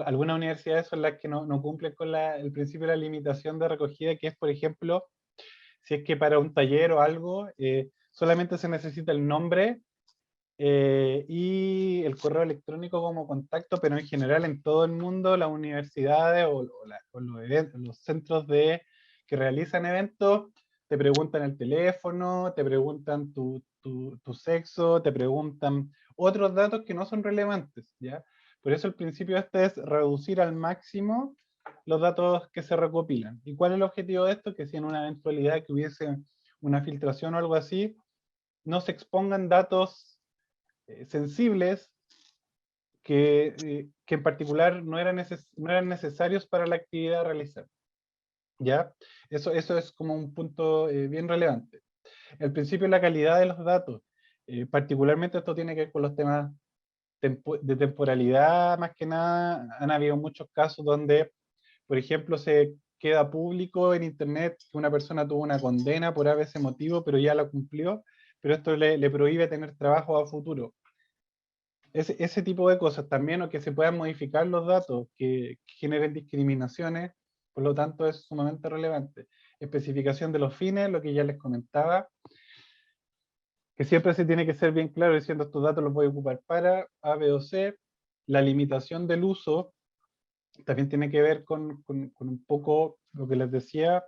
algunas universidades son las que no cumplen con el principio de la limitación de recogida, que es, por ejemplo, si es que para un taller o algo solamente se necesita el nombre y el correo electrónico como contacto, pero en general en todo el mundo las universidades o los, los centros que realizan eventos te preguntan el teléfono, te preguntan tu sexo, te preguntan otros datos que no son relevantes, ¿ya? Por eso el principio este es reducir al máximo los datos que se recopilan. ¿Y cuál es el objetivo de esto? Que si en una eventualidad que hubiese una filtración o algo así, no se expongan datos sensibles que en particular no eran necesarios para la actividad a realizar. ¿Ya? Eso es como un punto bien relevante. El principio de la calidad de los datos, particularmente esto tiene que ver con los temas de temporalidad, más que nada, han habido muchos casos donde, por ejemplo, se queda público en internet que una persona tuvo una condena por ese motivo, pero ya la cumplió, pero esto le prohíbe tener trabajo a futuro. Ese tipo de cosas también, o que se puedan modificar los datos que generen discriminaciones, por lo tanto es sumamente relevante. Especificación de los fines, lo que ya les comentaba, que siempre se tiene que ser bien claro diciendo estos datos los voy a ocupar para A, B o C. La limitación del uso también tiene que ver con un poco lo que les decía.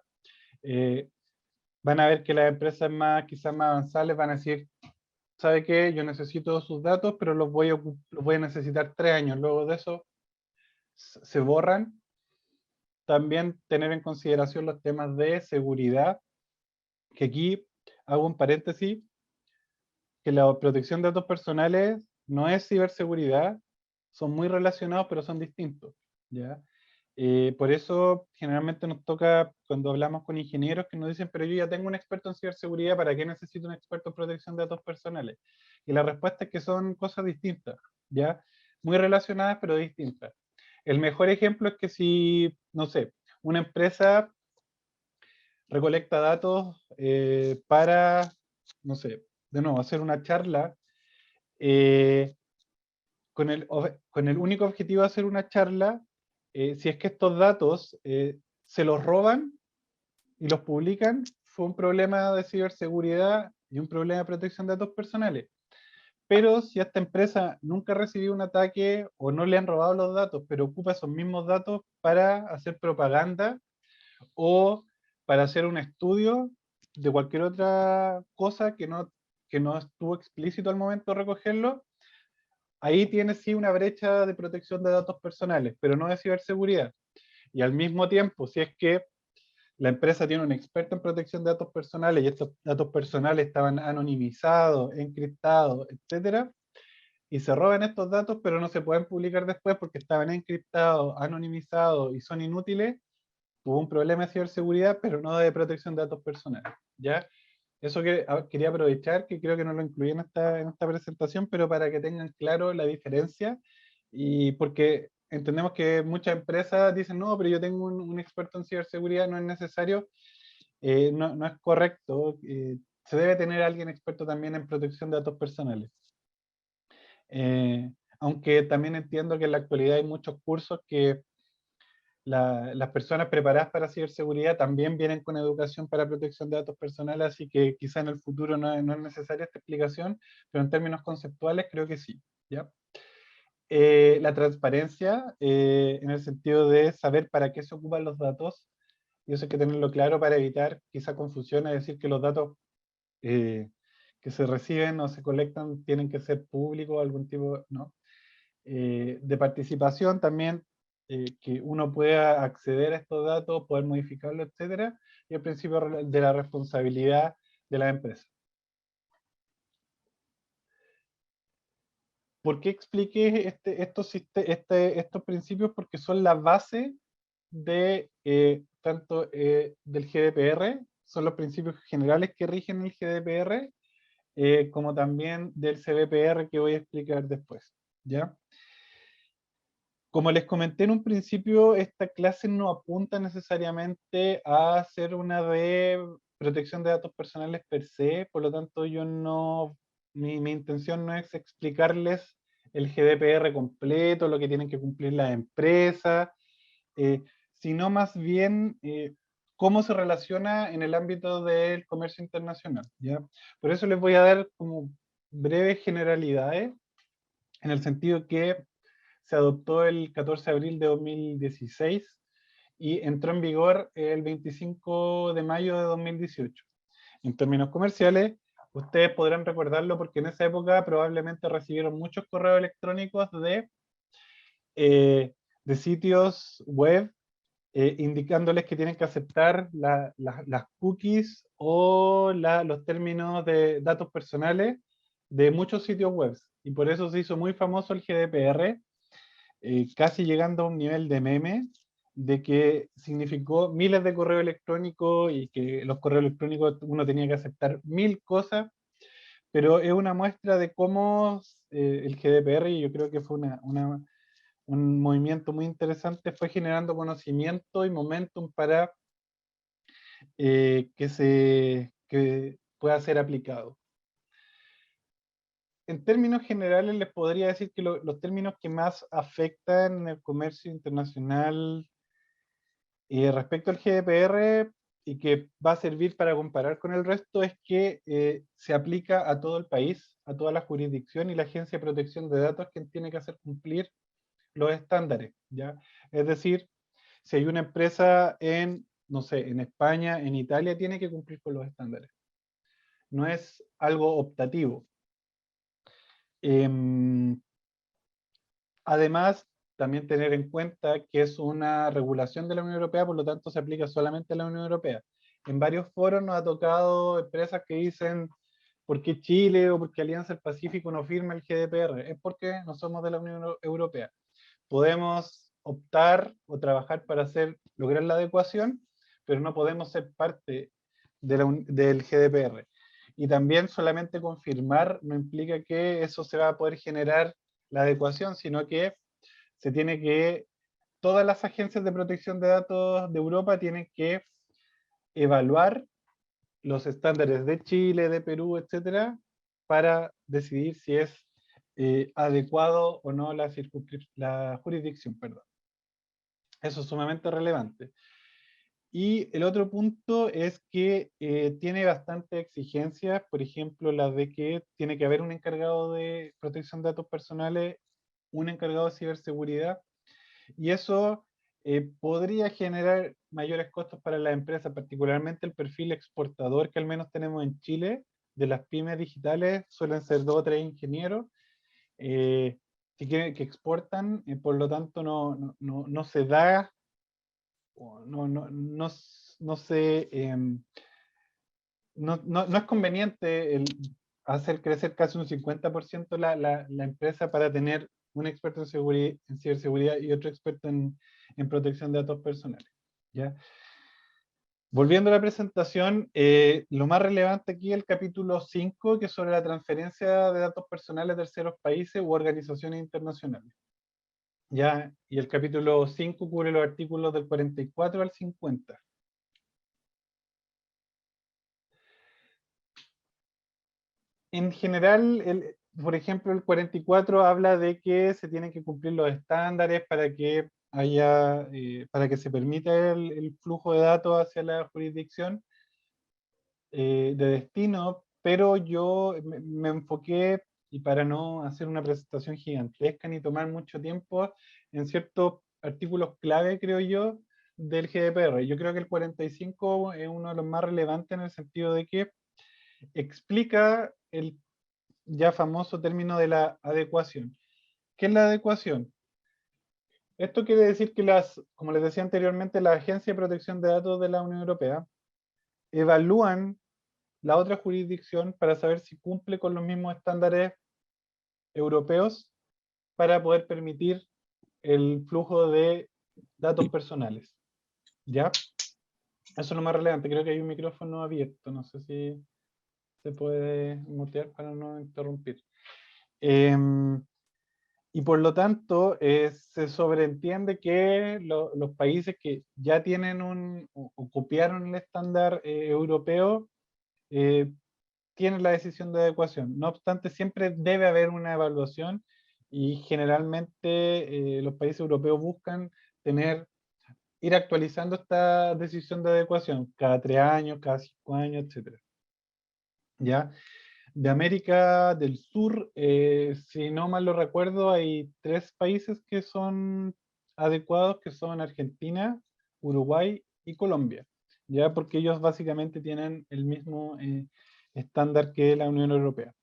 Van a ver que las empresas quizás más avanzadas les van a decir, ¿sabe qué? Yo necesito sus datos, pero los voy a necesitar 3 años. Luego de eso se borran. También tener en consideración los temas de seguridad, que aquí hago un paréntesis, que la protección de datos personales no es ciberseguridad, son muy relacionados, pero son distintos, ¿ya? Por eso generalmente nos toca, cuando hablamos con ingenieros, que nos dicen, pero yo ya tengo un experto en ciberseguridad, ¿para qué necesito un experto en protección de datos personales? Y la respuesta es que son cosas distintas, ¿ya? Muy relacionadas, pero distintas. El mejor ejemplo es que si, no sé, una empresa recolecta datos para, no sé, de nuevo, hacer una charla eh, con el único objetivo de hacer una charla, si es que estos datos se los roban y los publican, fue un problema de ciberseguridad y un problema de protección de datos personales. Pero si esta empresa nunca recibió un ataque o no le han robado los datos, pero ocupa esos mismos datos para hacer propaganda o para hacer un estudio de cualquier otra cosa que no estuvo explícito al momento de recogerlo, ahí tiene sí una brecha de protección de datos personales, pero no de ciberseguridad. Y al mismo tiempo, si es que la empresa tiene un experto en protección de datos personales y estos datos personales estaban anonimizados, encriptados, etcétera, y se roban estos datos, pero no se pueden publicar después porque estaban encriptados, anonimizados y son inútiles, hubo un problema de ciberseguridad, pero no de protección de datos personales, ¿ya? Eso que quería aprovechar, que creo que no lo incluí en esta presentación, pero para que tengan claro la diferencia, y porque entendemos que muchas empresas dicen, no, pero yo tengo un experto en ciberseguridad, no es necesario, no es correcto, se debe tener alguien experto también en protección de datos personales. Aunque también entiendo que en la actualidad hay muchos cursos que las personas preparadas para ciberseguridad también vienen con educación para protección de datos personales, así que quizá en el futuro no es necesaria esta explicación, pero en términos conceptuales creo que sí, ¿ya? La transparencia, en el sentido de saber para qué se ocupan los datos, y eso hay que tenerlo claro para evitar quizá confusión, es decir, que los datos que se reciben o se colectan tienen que ser públicos, algún tipo, ¿no? De participación también, que uno pueda acceder a estos datos, poder modificarlos, etcétera, y el principio de la responsabilidad de la empresa. ¿Por qué expliqué estos principios? Porque son la base de tanto del GDPR, son los principios generales que rigen el GDPR, como también del CBPR que voy a explicar después, ¿ya? Como les comenté en un principio, esta clase no apunta necesariamente a ser una de protección de datos personales per se, por lo tanto mi intención no es explicarles el GDPR completo, lo que tienen que cumplir las empresas, eh, sino más bien cómo se relaciona en el ámbito del comercio internacional, ¿ya? Por eso les voy a dar como breves generalidades, en el sentido que se adoptó el 14 de abril de 2016 y entró en vigor el 25 de mayo de 2018. En términos comerciales, ustedes podrán recordarlo porque en esa época probablemente recibieron muchos correos electrónicos de sitios web indicándoles que tienen que aceptar las cookies o los términos de datos personales de muchos sitios web. Y por eso se hizo muy famoso el GDPR, casi llegando a un nivel de meme, de que significó miles de correos electrónicos y que los correos electrónicos uno tenía que aceptar 1000 cosas, pero es una muestra de cómo el GDPR, y yo creo que fue un movimiento muy interesante, fue generando conocimiento y momentum para que pueda ser aplicado. En términos generales les podría decir que los términos que más afectan el comercio internacional respecto al GDPR y que va a servir para comparar con el resto es que se aplica a todo el país, a toda la jurisdicción, y la Agencia de Protección de Datos quien tiene que hacer cumplir los estándares, ¿ya? Es decir, si hay una empresa no sé, en España, en Italia, tiene que cumplir con los estándares. No es algo optativo. Además, también tener en cuenta que es una regulación de la Unión Europea, por lo tanto se aplica solamente a la Unión Europea. En varios foros nos ha tocado empresas que dicen, ¿por qué Chile o por qué Alianza del Pacífico no firma el GDPR? Es porque no somos de la Unión Europea. Podemos optar o trabajar para lograr la adecuación, pero no podemos ser parte del GDPR. Y también solamente confirmar no implica que eso se va a poder generar la adecuación, sino que todas las agencias de protección de datos de Europa tienen que evaluar los estándares de Chile, de Perú, etcétera, para decidir si es adecuado o no la jurisdicción, perdón. Eso es sumamente relevante. Y el otro punto es que tiene bastante exigencias, por ejemplo, la de que tiene que haber un encargado de protección de datos personales, un encargado de ciberseguridad, y eso podría generar mayores costos para las empresas, particularmente el perfil exportador que al menos tenemos en Chile, de las pymes digitales, suelen ser 2 o 3 ingenieros, eh, que exportan, por lo tanto no se da, no se, no es conveniente hacer crecer casi un 50% la empresa para tener un experto en ciberseguridad y otro experto en protección de datos personales, ¿ya? Volviendo a la presentación, lo más relevante aquí es el capítulo 5, que es sobre la transferencia de datos personales de terceros países u organizaciones internacionales, ¿ya? Y el capítulo 5 cubre los artículos del 44 al 50. En general, por ejemplo, el 44 habla de que se tienen que cumplir los estándares para que para que se permita el flujo de datos hacia la jurisdicción de destino, pero yo me enfoqué, y para no hacer una presentación gigantesca ni tomar mucho tiempo, en ciertos artículos clave, creo yo, del GDPR. Yo creo que el 45 es uno de los más relevantes en el sentido de que explica el ya famoso término de la adecuación. ¿Qué es la adecuación? Esto quiere decir que como les decía anteriormente, la Agencia de Protección de Datos de la Unión Europea evalúan la otra jurisdicción para saber si cumple con los mismos estándares europeos para poder permitir el flujo de datos personales. ¿Ya? Eso es lo más relevante. Creo que hay un micrófono abierto. No sé si se puede mutear para no interrumpir. Y por lo tanto, se sobreentiende que los países que ya tienen o copiaron el estándar europeo, tienen la decisión de adecuación. No obstante, siempre debe haber una evaluación y generalmente los países europeos buscan ir actualizando esta decisión de adecuación cada 3 años, cada 5 años, etc. ¿Ya? De América del Sur, si no mal lo recuerdo, hay 3 países que son adecuados, que son Argentina, Uruguay y Colombia, ya porque ellos básicamente tienen el mismo estándar que la Unión Europea.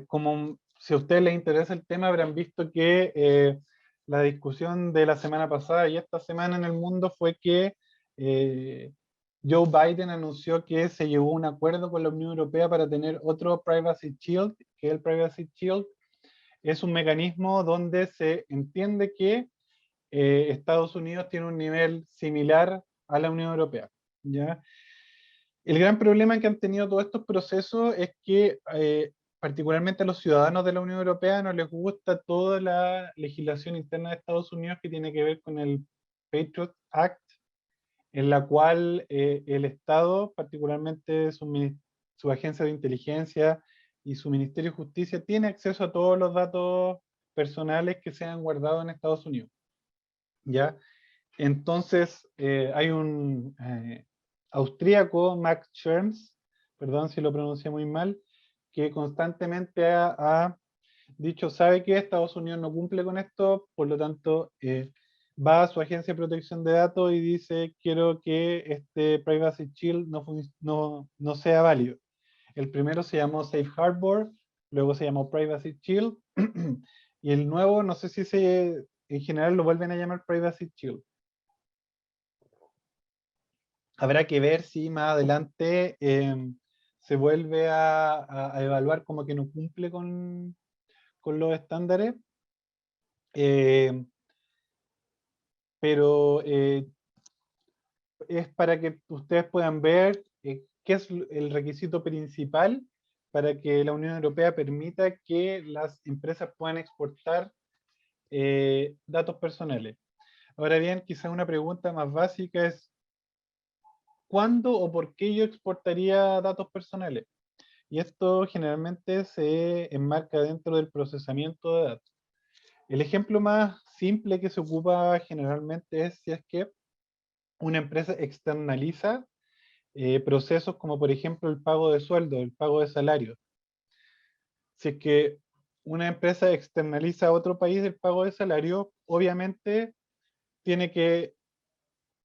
Como si a ustedes les interesa el tema, habrán visto que la discusión de la semana pasada y esta semana en el mundo fue que Joe Biden anunció que se llegó a un acuerdo con la Unión Europea para tener otro Privacy Shield, que el Privacy Shield es un mecanismo donde se entiende que Estados Unidos tiene un nivel similar a la Unión Europea, ¿ya? El gran problema que han tenido todos estos procesos es que particularmente a los ciudadanos de la Unión Europea no les gusta toda la legislación interna de Estados Unidos que tiene que ver con el Patriot Act, en la cual el Estado, particularmente su agencia de inteligencia y su Ministerio de Justicia, tiene acceso a todos los datos personales que sean guardados en Estados Unidos. ¿Ya? Entonces, hay un austríaco, Max Schrems, perdón si lo pronuncié muy mal, que constantemente ha dicho, sabe que Estados Unidos no cumple con esto, por lo tanto, va a su agencia de protección de datos y dice, quiero que este Privacy Shield no sea válido. El primero se llamó Safe Harbor, luego se llamó Privacy Shield, y el nuevo, no sé si en general lo vuelven a llamar Privacy Shield. Habrá que ver si más adelante se vuelve a evaluar como que no cumple con los estándares. Pero es para que ustedes puedan ver qué es el requisito principal para que la Unión Europea permita que las empresas puedan exportar datos personales. Ahora bien, quizá una pregunta más básica es, ¿cuándo o por qué yo exportaría datos personales? Y esto generalmente se enmarca dentro del procesamiento de datos. El ejemplo más simple que se ocupa generalmente es si es que una empresa externaliza procesos como por ejemplo el pago de sueldo, el pago de salario. Si es que una empresa externaliza a otro país el pago de salario, obviamente tiene que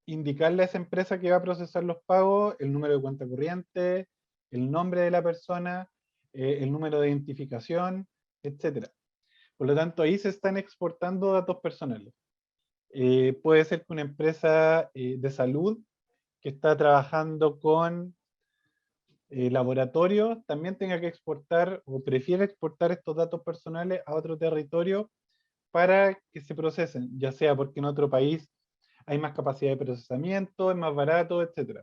indicarle a esa empresa que va a procesar los pagos el número de cuenta corriente, el nombre de la persona, el número de identificación, etc. Por lo tanto, ahí se están exportando datos personales. Puede ser que una empresa de salud que está trabajando con laboratorios también tenga que exportar o prefiere exportar estos datos personales a otro territorio para que se procesen, ya sea porque en otro país hay más capacidad de procesamiento, es más barato, etc.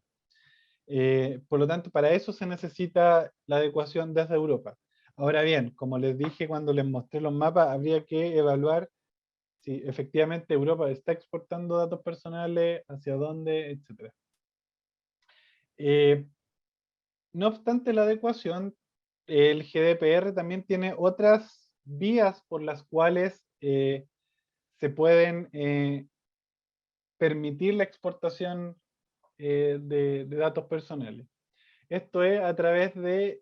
Por lo tanto, para eso se necesita la adecuación desde Europa. Ahora bien, como les dije cuando les mostré los mapas, habría que evaluar si efectivamente Europa está exportando datos personales, hacia dónde, etc. No obstante la adecuación, el GDPR también tiene otras vías por las cuales se pueden permitir la exportación de datos personales. Esto es a través de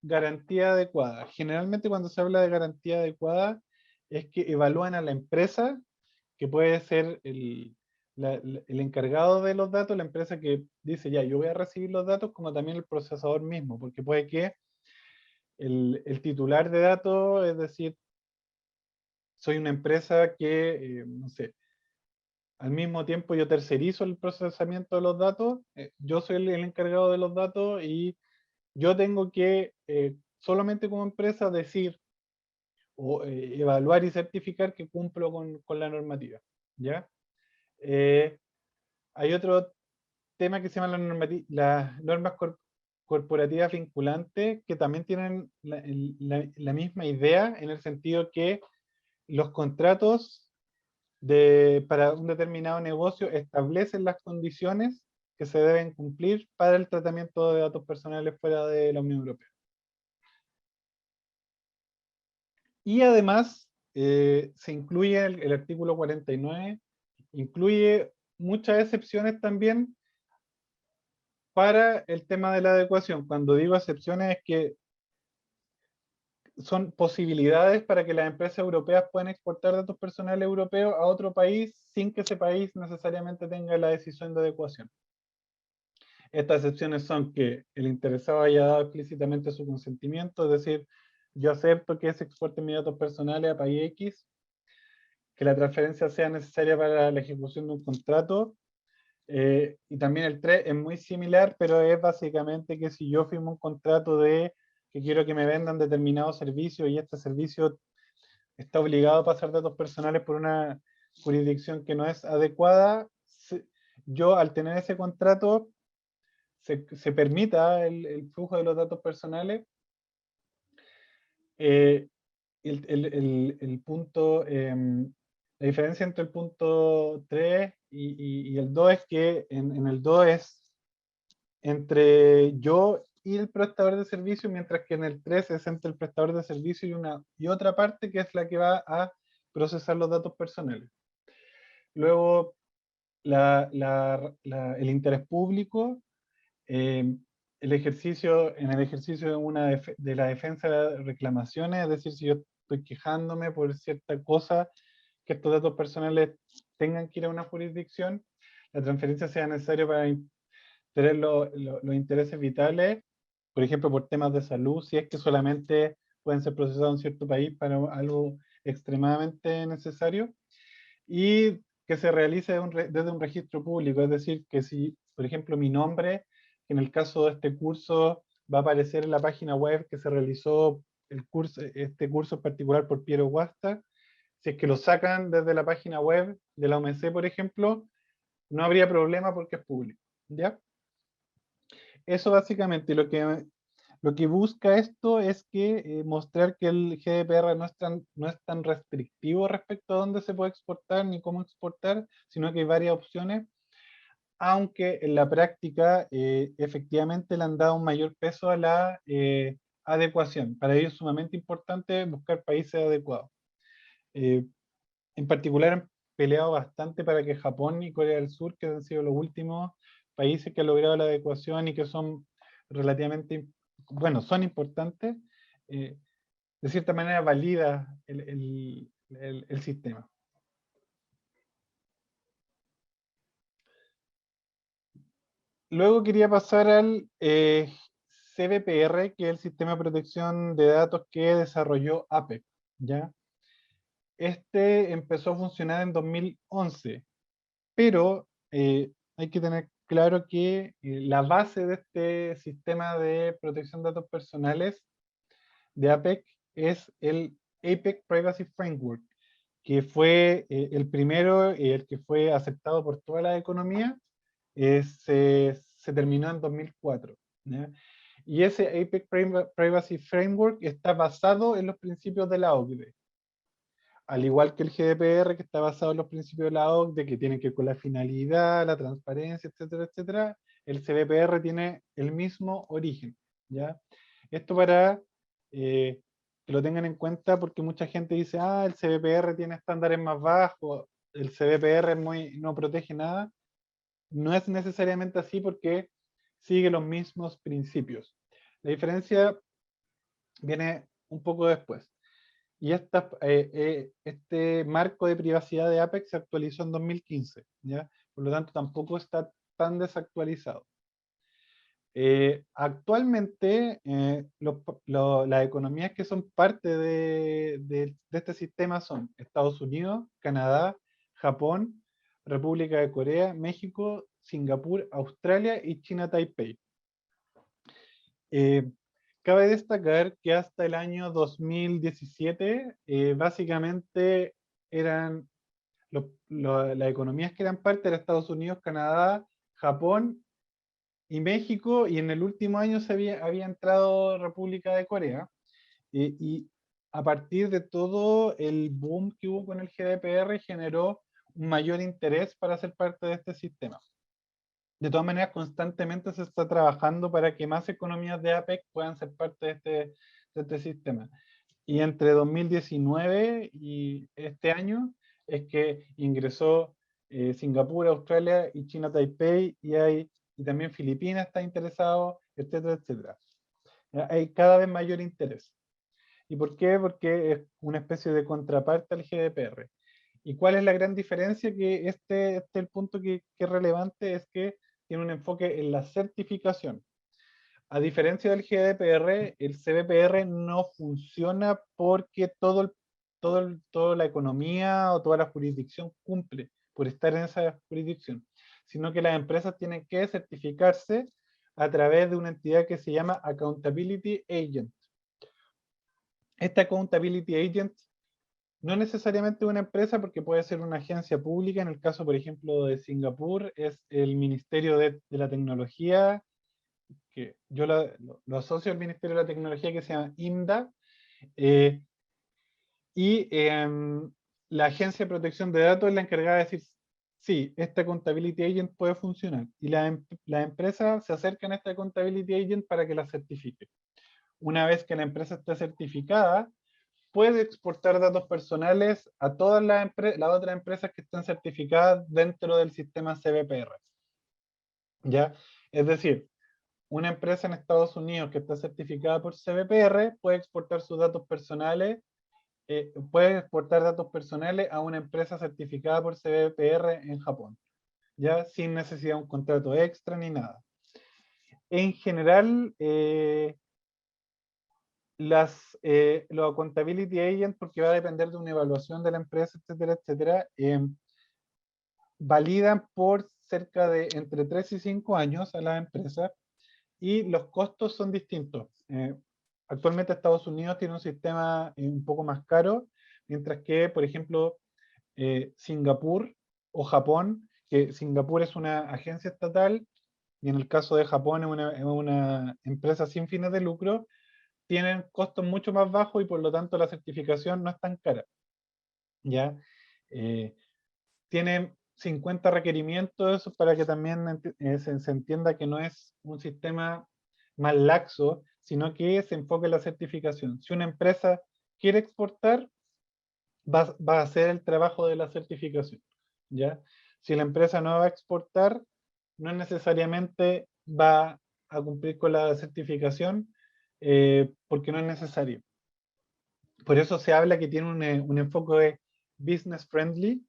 garantía adecuada. Generalmente cuando se habla de garantía adecuada es que evalúan a la empresa, que puede ser el encargado de los datos, la empresa que dice, ya, yo voy a recibir los datos, como también el procesador mismo, porque puede que el titular de datos, es decir, soy una empresa que, no sé, al mismo tiempo yo tercerizo el procesamiento de los datos, yo soy el encargado de los datos y yo tengo que solamente como empresa decir o evaluar y certificar que cumplo con la normativa, ¿ya? Hay otro tema que se llama las normas corporativas vinculantes, que también tienen la misma idea, en el sentido que los contratos para un determinado negocio establecen las condiciones que se deben cumplir para el tratamiento de datos personales fuera de la Unión Europea. Y además, se incluye el artículo 49, incluye muchas excepciones también para el tema de la adecuación. Cuando digo excepciones es que son posibilidades para que las empresas europeas puedan exportar datos personales europeos a otro país sin que ese país necesariamente tenga la decisión de adecuación. Estas excepciones son que el interesado haya dado explícitamente su consentimiento, es decir, yo acepto que se exporten mis datos personales a país X, que la transferencia sea necesaria para la ejecución de un contrato, y también el 3 es muy similar, pero es básicamente que si yo firmo un contrato de que quiero que me vendan determinado servicio y este servicio está obligado a pasar datos personales por una jurisdicción que no es adecuada, yo al tener ese contrato se permita el flujo de los datos personales. El punto, la diferencia entre el punto 3 y el 2 es que en el 2 es entre yo y el prestador de servicio, mientras que en el 3 es entre el prestador de servicio y otra parte que es la que va a procesar los datos personales. Luego, el interés público, en el ejercicio de la defensa de reclamaciones, es decir, si yo estoy quejándome por cierta cosa, que estos datos personales tengan que ir a una jurisdicción, la transferencia sea necesaria para tener los intereses vitales, por ejemplo, por temas de salud, si es que solamente pueden ser procesados en cierto país para algo extremadamente necesario, y que se realice desde un registro público, es decir, que si, por ejemplo, mi nombre, que en el caso de este curso va a aparecer en la página web que se realizó este curso en particular por Piero Guasta, si es que lo sacan desde la página web de la OMC, por ejemplo, no habría problema porque es público, ¿ya? Eso básicamente lo que busca esto es que mostrar que el GDPR no es tan restrictivo respecto a dónde se puede exportar ni cómo exportar, sino que hay varias opciones, aunque en la práctica efectivamente le han dado un mayor peso a la adecuación. Para ello es sumamente importante buscar países adecuados. En particular han peleado bastante para que Japón y Corea del Sur, que han sido los últimos países que han logrado la adecuación y que son relativamente, bueno, son importantes, de cierta manera valida el sistema. Luego quería pasar al CBPR, que es el Sistema de Protección de Datos que desarrolló APEC, ¿ya? Este empezó a funcionar en 2011, pero hay que tener claro que la base de este sistema de protección de datos personales de APEC es el APEC Privacy Framework, que fue el primero, el que fue aceptado por toda la economía, se terminó en 2004, ¿ya? Y ese APEC Privacy Framework está basado en los principios de la OCDE. Al igual que el GDPR, que está basado en los principios de la OCDE, que tienen que ver con la finalidad, la transparencia, etcétera, etcétera, el CBPR tiene el mismo origen, ¿ya? Esto para que lo tengan en cuenta porque mucha gente dice, ah, el CBPR tiene estándares más bajos, el CBPR no protege nada. No es necesariamente así porque sigue los mismos principios. La diferencia viene un poco después. Y este marco de privacidad de Apex se actualizó en 2015, ¿ya? Por lo tanto, tampoco está tan desactualizado. Actualmente, las economías que son parte de este sistema son Estados Unidos, Canadá, Japón, República de Corea, México, Singapur, Australia y China Taipei. Cabe destacar que hasta el año 2017, básicamente eran las economías que eran parte de Estados Unidos, Canadá, Japón y México, y en el último año había entrado República de Corea. Y a partir de todo el boom que hubo con el GDPR generó un mayor interés para ser parte de este sistema. De todas maneras, constantemente se está trabajando para que más economías de APEC puedan ser parte de este sistema. Y entre 2019 y este año es que ingresó Singapur, Australia y China Taipei, y también Filipinas está interesado, etcétera, etcétera. Hay cada vez mayor interés. ¿Y por qué? Porque es una especie de contraparte al GDPR. ¿Y cuál es la gran diferencia? Que este el punto que es relevante, es que tiene un enfoque en la certificación. A diferencia del GDPR, el CBPR no funciona porque toda la economía o toda la jurisdicción cumple por estar en esa jurisdicción, sino que las empresas tienen que certificarse a través de una entidad que se llama Accountability Agent. Este Accountability Agent no necesariamente una empresa, porque puede ser una agencia pública. En el caso, por ejemplo, de Singapur, es el Ministerio de la Tecnología, que yo lo asocio al Ministerio de la Tecnología, que se llama IMDA, la Agencia de Protección de Datos es la encargada de decir, sí, esta Accountability Agent puede funcionar, y las empresas se acercan a esta Accountability Agent para que la certifique. Una vez que la empresa está certificada, puede exportar datos personales a todas las otras empresas que están certificadas dentro del sistema CBPR. ¿Ya? Es decir, una empresa en Estados Unidos que está certificada por CBPR puede exportar sus datos personales, puede exportar datos personales a una empresa certificada por CBPR en Japón, ya sin necesidad de un contrato extra ni nada. En general, los accountability agents, porque va a depender de una evaluación de la empresa, etcétera, etcétera, validan por cerca de entre 3 y 5 años a las empresas, y los costos son distintos. Actualmente Estados Unidos tiene un sistema un poco más caro, mientras que, por ejemplo, Singapur o Japón, que Singapur es una agencia estatal, y en el caso de Japón es una empresa sin fines de lucro, tienen costos mucho más bajos y por lo tanto la certificación no es tan cara. ¿Ya? Tienen 50 requerimientos para que también se entienda que no es un sistema más laxo, sino que se enfoque en la certificación. Si una empresa quiere exportar, va a hacer el trabajo de la certificación, ¿ya? Si la empresa no va a exportar, no necesariamente va a cumplir con la certificación, porque no es necesario. Por eso se habla que tiene un enfoque business friendly,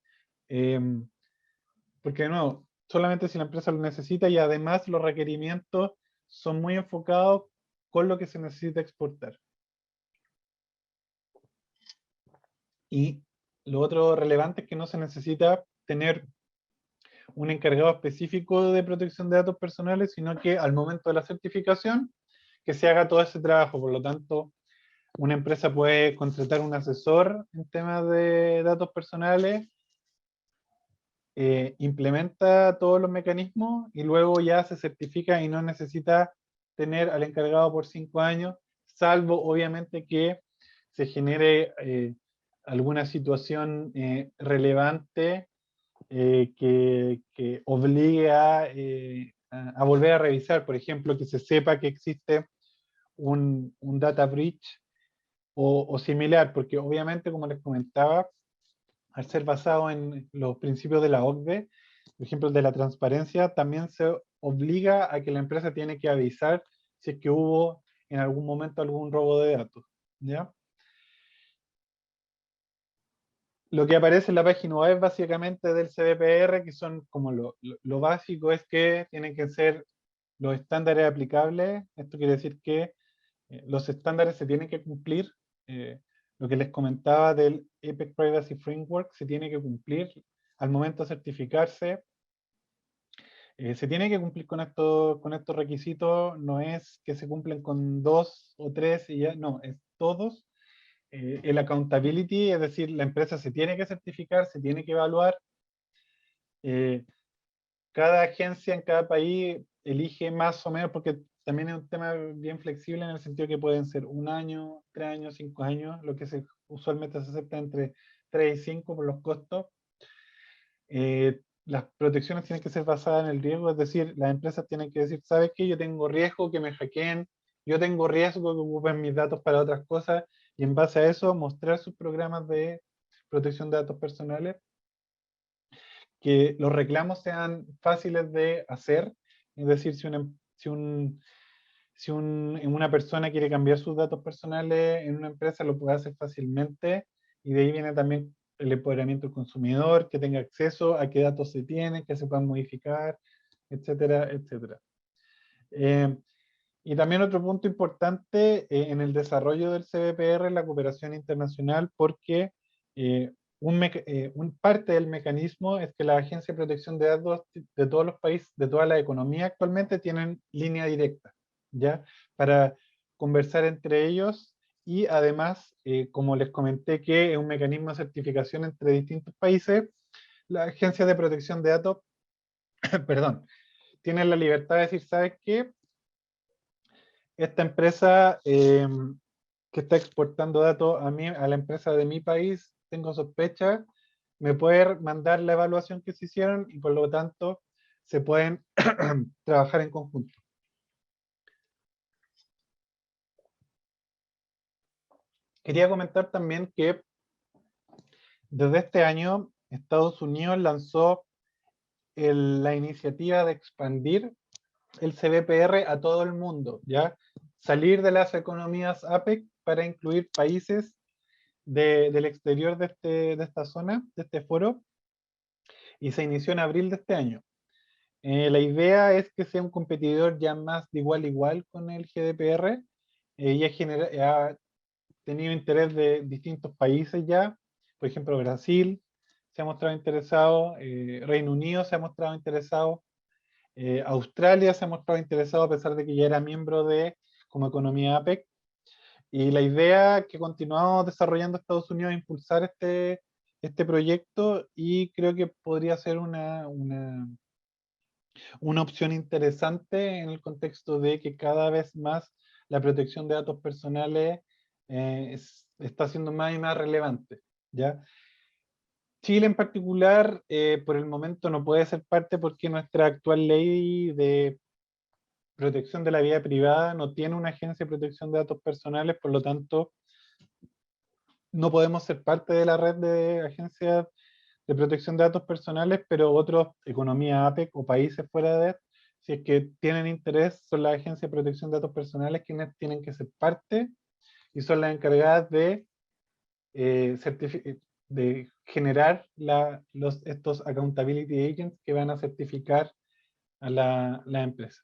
porque de nuevo, solamente si la empresa lo necesita, y además los requerimientos son muy enfocados con lo que se necesita exportar. Y lo otro relevante es que no se necesita tener un encargado específico de protección de datos personales, sino que al momento de la certificación, que se haga todo ese trabajo. Por lo tanto, una empresa puede contratar un asesor en temas de datos personales, implementa todos los mecanismos y luego ya se certifica y no necesita tener al encargado por 5 años, salvo obviamente que se genere alguna situación relevante que obligue a volver a revisar. Por ejemplo, que se sepa que existe un data breach o similar, porque obviamente, como les comentaba, al ser basado en los principios de la OCDE, por ejemplo, el de la transparencia, también se obliga a que la empresa tiene que avisar si es que hubo en algún momento algún robo de datos, ¿ya? Lo que aparece en la página web básicamente del CBPR, que son como lo básico, es que tienen que ser los estándares aplicables. Esto quiere decir que los estándares se tienen que cumplir. Lo que les comentaba del APEC Privacy Framework se tiene que cumplir al momento de certificarse. Se tiene que cumplir con estos requisitos. No es que se cumplen con 2 o 3 y ya, no, es todos. El accountability, es decir, la empresa se tiene que certificar, se tiene que evaluar. Eh, Cada agencia en cada país elige más o menos, porque también es un tema bien flexible en el sentido que pueden ser 1 año, 3 años, 5 años, lo que usualmente se acepta entre 3 y 5 por los costos. Las protecciones tienen que ser basadas en el riesgo, es decir, las empresas tienen que decir, ¿sabes qué? Yo tengo riesgo que me hackeen, yo tengo riesgo que ocupen mis datos para otras cosas, y en base a eso mostrar sus programas de protección de datos personales, que los reclamos sean fáciles de hacer, es decir, una persona quiere cambiar sus datos personales en una empresa, lo puede hacer fácilmente, y de ahí viene también el empoderamiento del consumidor, que tenga acceso a qué datos se tienen, que se puedan modificar, etcétera, etcétera. Y también otro punto importante en el desarrollo del CBPR es la cooperación internacional, porque parte del mecanismo es que la Agencia de Protección de Datos de todos los países, de toda la economía actualmente, tienen línea directa, ¿ya? Para conversar entre ellos, y además, como les comenté, que es un mecanismo de certificación entre distintos países, la Agencia de Protección de Datos, perdón, tiene la libertad de decir, ¿sabes qué? Esta empresa que está exportando datos a la empresa de mi país, tengo sospecha, me puede mandar la evaluación que se hicieron y por lo tanto se pueden trabajar en conjunto. Quería comentar también que desde este año Estados Unidos lanzó la iniciativa de expandir el CBPR a todo el mundo, ¿ya? Salir de las economías APEC para incluir países del exterior de esta zona, de este foro, y se inició en abril de este año. La idea es que sea un competidor ya más de igual a igual con el GDPR, y ha tenido interés de distintos países ya, por ejemplo Brasil se ha mostrado interesado, Reino Unido se ha mostrado interesado, Australia se ha mostrado interesado a pesar de que ya era miembro como economía APEC, y la idea que continuamos desarrollando Estados Unidos es impulsar este proyecto, y creo que podría ser una opción interesante en el contexto de que cada vez más la protección de datos personales está siendo más y más relevante, ¿ya? Chile en particular, por el momento no puede ser parte porque nuestra actual ley de protección de la vida privada no tiene una agencia de protección de datos personales, por lo tanto no podemos ser parte de la red de agencias de protección de datos personales, pero otros, economía APEC o países fuera de, si es que tienen interés, son las agencias de protección de datos personales quienes tienen que ser parte y son las encargadas eh, de generar estos accountability agents que van a certificar a la empresa.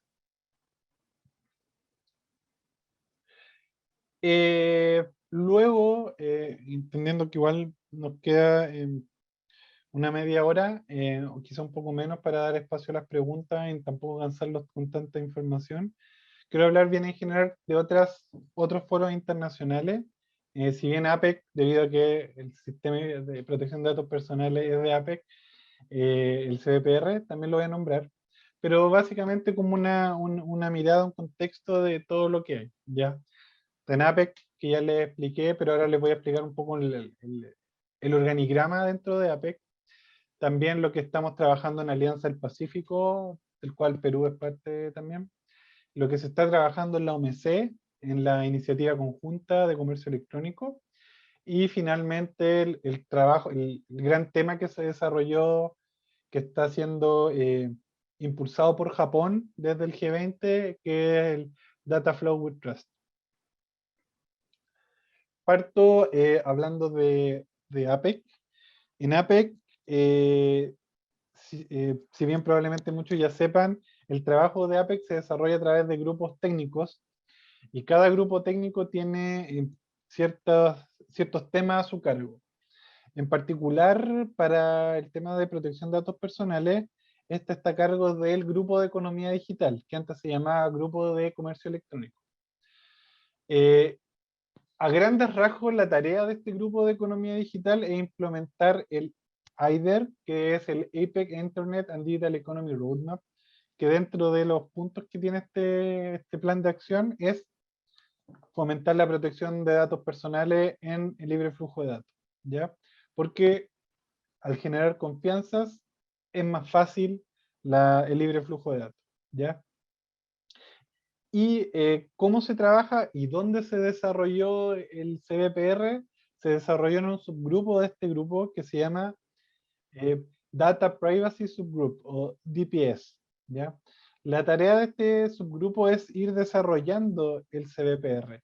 Luego, entendiendo que igual nos queda una media hora, o quizá un poco menos, para dar espacio a las preguntas y tampoco cansarlos con tanta información, quiero hablar bien en general de otros foros internacionales. Si bien APEC, debido a que el sistema de protección de datos personales es de APEC, el CBPR también lo voy a nombrar, pero básicamente como una mirada, un contexto de todo lo que hay, ¿ya? En APEC, que ya les expliqué, pero ahora les voy a explicar un poco el organigrama dentro de APEC. También lo que estamos trabajando en Alianza del Pacífico, del cual Perú es parte también. Lo que se está trabajando en la OMC, en la iniciativa conjunta de comercio electrónico. Y finalmente el trabajo, el gran tema que se desarrolló, que está siendo impulsado por Japón desde el G20, que es el Data Flow with Trust. Parto hablando de APEC. En APEC, si bien probablemente muchos ya sepan, el trabajo de APEC se desarrolla a través de grupos técnicos, y cada grupo técnico tiene ciertos temas a su cargo. En particular, para el tema de protección de datos personales, este está a cargo del Grupo de Economía Digital, que antes se llamaba Grupo de Comercio Electrónico. A grandes rasgos, la tarea de este Grupo de Economía Digital es implementar el IDER, que es el APEC Internet and Digital Economy Roadmap, que dentro de los puntos que tiene este plan de acción es fomentar la protección de datos personales en el libre flujo de datos, ¿ya? Porque al generar confianzas es más fácil el libre flujo de datos, ¿ya? Y cómo se trabaja y dónde se desarrolló el CBPR, se desarrolló en un subgrupo de este grupo que se llama Data Privacy Subgroup, o DPS, ¿ya? La tarea de este subgrupo es ir desarrollando el CBPR.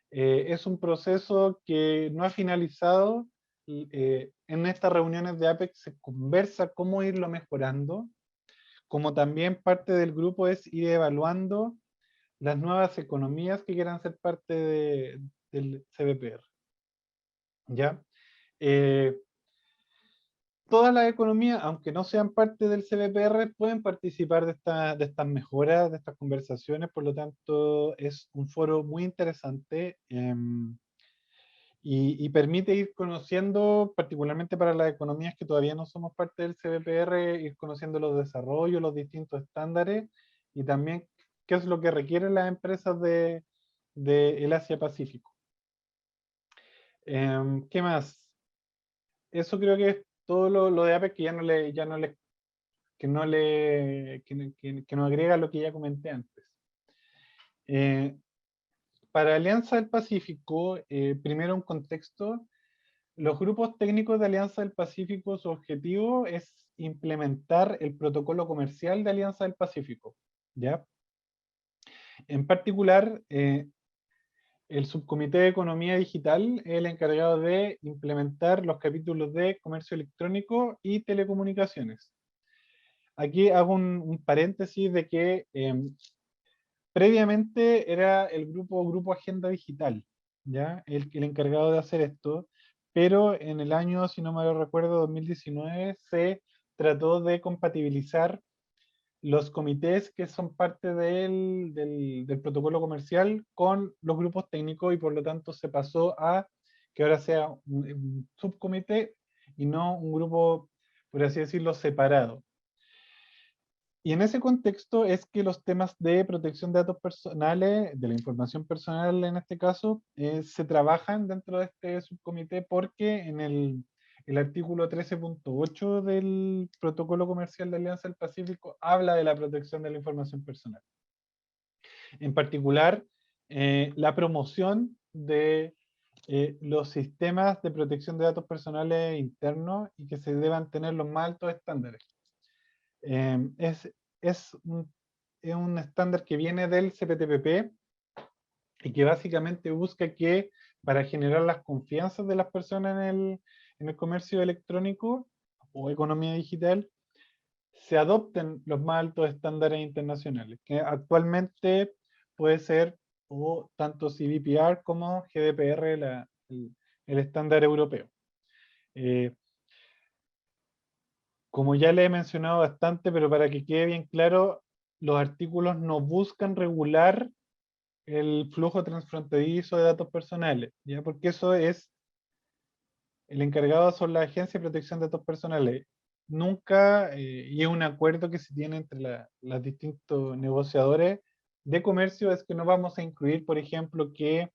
Es un proceso que no ha finalizado. En estas reuniones de APEC se conversa cómo irlo mejorando, como también parte del grupo es ir evaluando las nuevas economías que quieran ser parte del CBPR. ¿Ya? Todas las economías, aunque no sean parte del CBPR, pueden participar de estas mejoras, de estas conversaciones, por lo tanto es un foro muy interesante. Y permite ir conociendo, particularmente para las economías que todavía no somos parte del CBPR, ir conociendo los desarrollos, los distintos estándares, y también qué es lo que requieren las empresas el Asia-Pacífico. ¿Qué más? Eso creo que es todo lo de APEC, que que nos agrega lo que ya comenté antes. Para Alianza del Pacífico, primero un contexto. Los grupos técnicos de Alianza del Pacífico, su objetivo es implementar el protocolo comercial de Alianza del Pacífico, ¿ya? En particular, el subcomité de Economía Digital es el encargado de implementar los capítulos de comercio electrónico y telecomunicaciones. Aquí hago un paréntesis de que previamente era el grupo Agenda Digital, ¿ya? El encargado de hacer esto, pero en el año, si no me recuerdo, 2019, se trató de compatibilizar los comités que son parte del protocolo comercial con los grupos técnicos, y por lo tanto se pasó a que ahora sea un subcomité y no un grupo, por así decirlo, separado. Y en ese contexto es que los temas de protección de datos personales, de la información personal en este caso, se trabajan dentro de este subcomité, porque en el artículo 13.8 del Protocolo Comercial de Alianza del Pacífico habla de la protección de la información personal. En particular, la promoción de los sistemas de protección de datos personales internos, y que se deban tener los más altos estándares. Es un estándar que viene del CPTPP, y que básicamente busca que, para generar las confianzas de las personas en el comercio electrónico o economía digital, se adopten los más altos estándares internacionales, que actualmente puede ser o tanto CBPR como GDPR, el estándar europeo. Como ya le he mencionado bastante, pero para que quede bien claro, los artículos no buscan regular el flujo transfronterizo de datos personales, ¿ya? Porque eso es, el encargado son la Agencia de Protección de Datos Personales. Nunca, y es un acuerdo que se tiene entre los distintos negociadores de comercio, es que no vamos a incluir, por ejemplo, que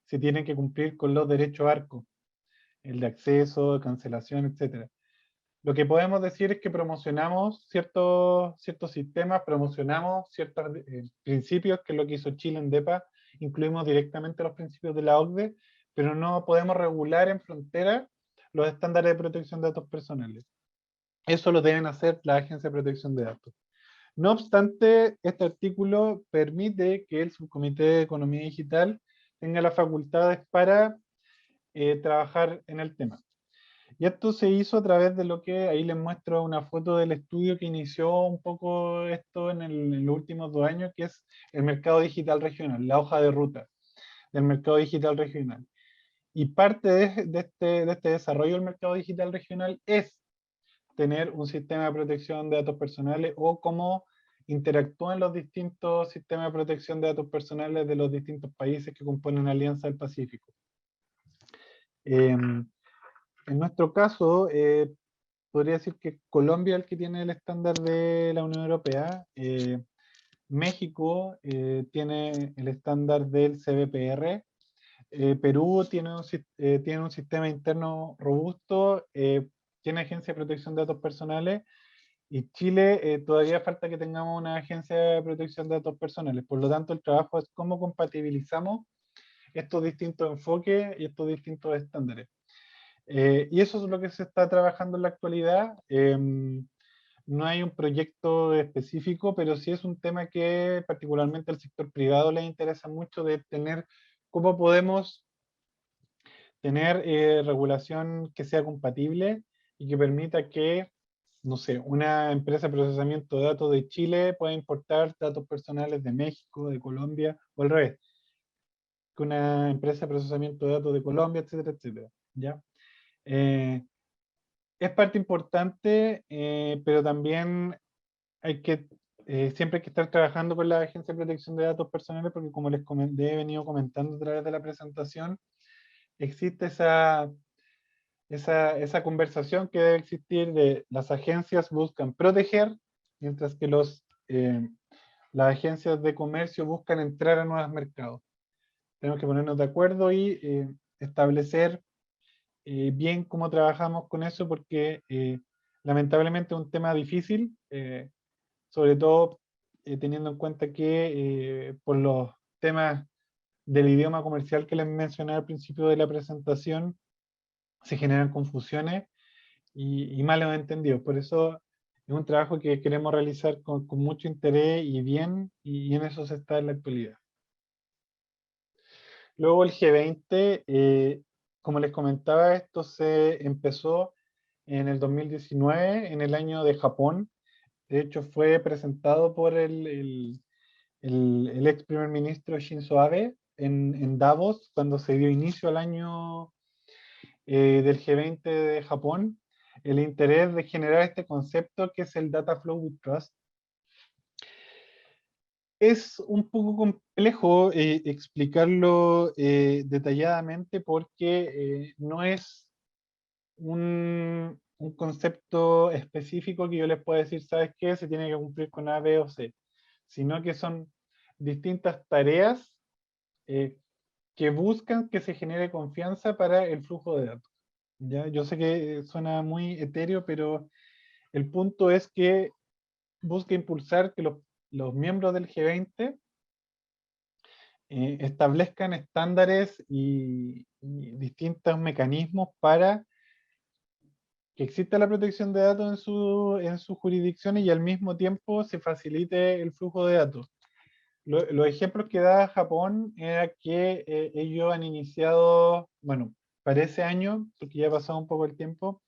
se tienen que cumplir con los derechos ARCO, el de acceso, cancelación, etcétera. Lo que podemos decir es que promocionamos ciertos sistemas, promocionamos ciertos principios, que es lo que hizo Chile en DEPA, incluimos directamente los principios de la OCDE, pero no podemos regular en frontera los estándares de protección de datos personales. Eso lo deben hacer la Agencia de Protección de Datos. No obstante, este artículo permite que el Subcomité de Economía Digital tenga las facultades para trabajar en el tema. Y esto se hizo a través de lo que, ahí les muestro una foto del estudio que inició un poco esto en los últimos 2 años, que es el mercado digital regional, la hoja de ruta del mercado digital regional. Y parte de este desarrollo del mercado digital regional es tener un sistema de protección de datos personales o cómo interactúan los distintos sistemas de protección de datos personales de los distintos países que componen la Alianza del Pacífico. En nuestro caso, podría decir que Colombia es el que tiene el estándar de la Unión Europea, México tiene el estándar del CBPR, Perú tiene un sistema interno robusto, tiene agencia de protección de datos personales, y Chile todavía falta que tengamos una agencia de protección de datos personales. Por lo tanto, el trabajo es cómo compatibilizamos estos distintos enfoques y estos distintos estándares. Y eso es lo que se está trabajando en la actualidad. No hay un proyecto específico, pero sí es un tema que particularmente al sector privado le interesa mucho, de tener cómo podemos tener regulación que sea compatible y que permita que, no sé, una empresa de procesamiento de datos de Chile pueda importar datos personales de México, de Colombia, o al revés, que una empresa de procesamiento de datos de Colombia, etcétera, etcétera, ¿ya? Es parte importante, pero también hay que, siempre hay que estar trabajando con la Agencia de Protección de Datos Personales, porque como les he venido comentando a través de la presentación, existe esa conversación que debe existir de las agencias buscan proteger, mientras que las agencias de comercio buscan entrar a nuevos mercados. Tenemos que ponernos de acuerdo y establecer bien cómo trabajamos con eso, porque lamentablemente es un tema difícil, sobre todo teniendo en cuenta que por los temas del idioma comercial que les mencioné al principio de la presentación, se generan confusiones y malos entendidos. Por eso es un trabajo que queremos realizar con mucho interés y bien, y en eso se está en la actualidad. Luego el G20, como les comentaba, esto se empezó en el 2019, en el año de Japón. De hecho, fue presentado por el ex primer ministro Shinzo Abe en Davos, cuando se dio inicio al año del G20 de Japón, el interés de generar este concepto que es el Data Flow with Trust. Es un poco complejo explicarlo detalladamente, porque no es un concepto específico que yo les pueda decir, ¿sabes qué? Se tiene que cumplir con A, B o C, sino que son distintas tareas que buscan que se genere confianza para el flujo de datos. ¿Ya? Yo sé que suena muy etéreo, pero el punto es que busca impulsar que los miembros del G20 establezcan estándares y distintos mecanismos para que exista la protección de datos en sus jurisdicciones y al mismo tiempo se facilite el flujo de datos. Los ejemplos que da Japón era que ellos han iniciado, bueno, para ese año, porque ya ha pasado un poco el tiempo,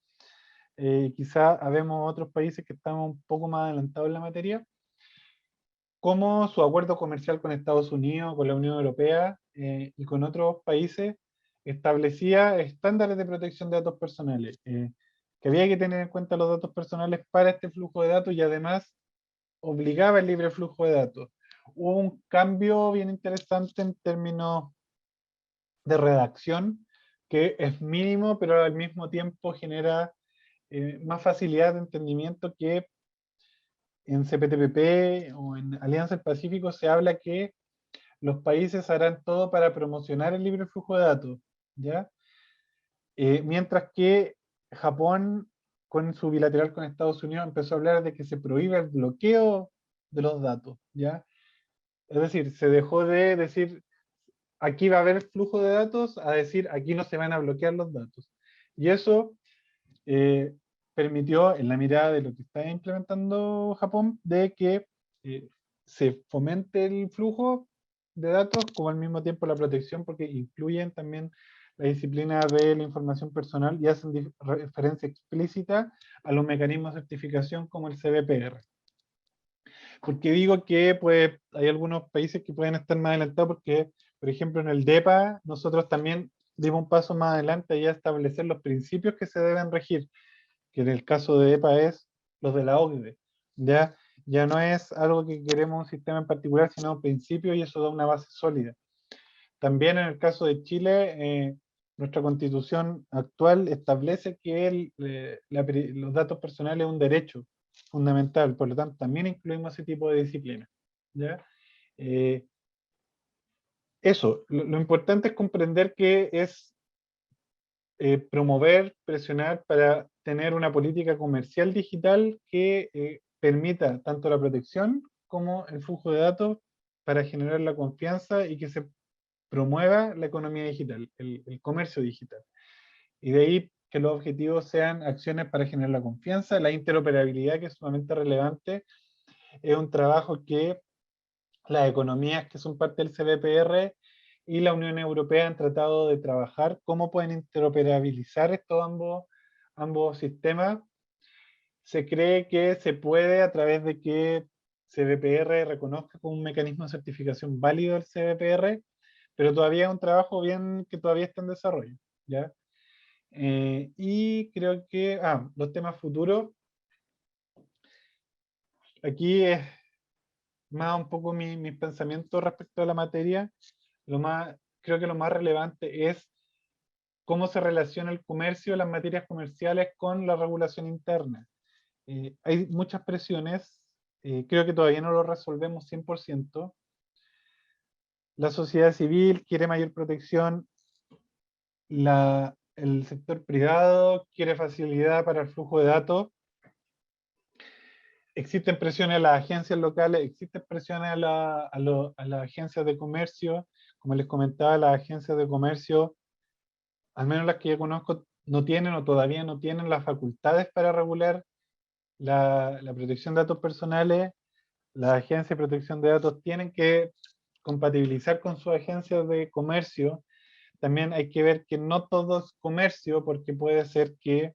quizá habemos otros países que estamos un poco más adelantados en la materia, como su acuerdo comercial con Estados Unidos, con la Unión Europea y con otros países, establecía estándares de protección de datos personales, que había que tener en cuenta los datos personales para este flujo de datos, y además obligaba el libre flujo de datos. Hubo un cambio bien interesante en términos de redacción, que es mínimo, pero al mismo tiempo genera más facilidad de entendimiento, que en CPTPP o en Alianza del Pacífico se habla que los países harán todo para promocionar el libre flujo de datos, ¿ya? Mientras que Japón, con su bilateral con Estados Unidos, empezó a hablar de que se prohíbe el bloqueo de los datos, ¿ya? Es decir, se dejó de decir, aquí va a haber flujo de datos, a decir, aquí no se van a bloquear los datos. Y eso permitió, en la mirada de lo que está implementando Japón, de que se fomente el flujo de datos, como al mismo tiempo la protección, porque incluyen también la disciplina de la información personal y hacen referencia explícita a los mecanismos de certificación como el CBPR. Porque digo que pues, hay algunos países que pueden estar más adelantados porque, por ejemplo, en el DEPA nosotros también dimos un paso más adelante y a establecer los principios que se deben regir, que en el caso de DEPA es los de la OCDE. Ya no es algo que queremos un sistema en particular, sino principios, y eso da una base sólida. También en el caso de Chile, nuestra constitución actual establece que los datos personales es un derecho fundamental, por lo tanto también incluimos ese tipo de disciplina. ¿Ya? Eso, lo importante es comprender que es promover, presionar para tener una política comercial digital que permita tanto la protección como el flujo de datos para generar la confianza y que se promueva la economía digital, el comercio digital. Y de ahí que los objetivos sean acciones para generar la confianza, la interoperabilidad, que es sumamente relevante. Es un trabajo que las economías que son parte del CBPR y la Unión Europea han tratado de trabajar cómo pueden interoperabilizar estos ambos sistemas. Se cree que se puede a través de que CBPR reconozca como un mecanismo de certificación válido el CBPR, pero todavía es un trabajo bien que todavía está en desarrollo, ¿ya? Y creo que, los temas futuros, aquí es más un poco mis pensamientos respecto a la materia. Creo que lo más relevante es cómo se relaciona el comercio, las materias comerciales con la regulación interna. Hay muchas presiones, creo que todavía no lo resolvemos 100%. La sociedad civil quiere mayor protección, el sector privado quiere facilidad para el flujo de datos, existen presiones a las agencias locales, existen presiones a las agencias de comercio. Como les comentaba, las agencias de comercio, al menos las que yo conozco, no tienen o todavía no tienen las facultades para regular la protección de datos personales. Las agencias de protección de datos tienen que compatibilizar con sus agencias de comercio. También hay que ver que no todo es comercio, porque puede ser que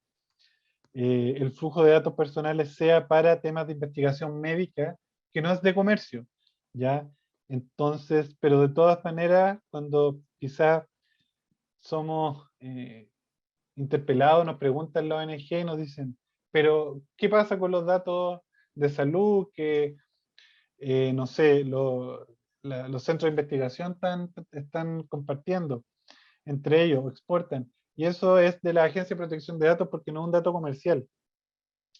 el flujo de datos personales sea para temas de investigación médica, que no es de comercio, ¿ya? Entonces, pero de todas maneras, cuando quizás somos interpelados, nos preguntan la ONG y nos dicen, pero ¿qué pasa con los datos de salud que, no sé, los centros de investigación están compartiendo entre ellos, exportan? Y eso es de la Agencia de Protección de Datos porque no es un dato comercial,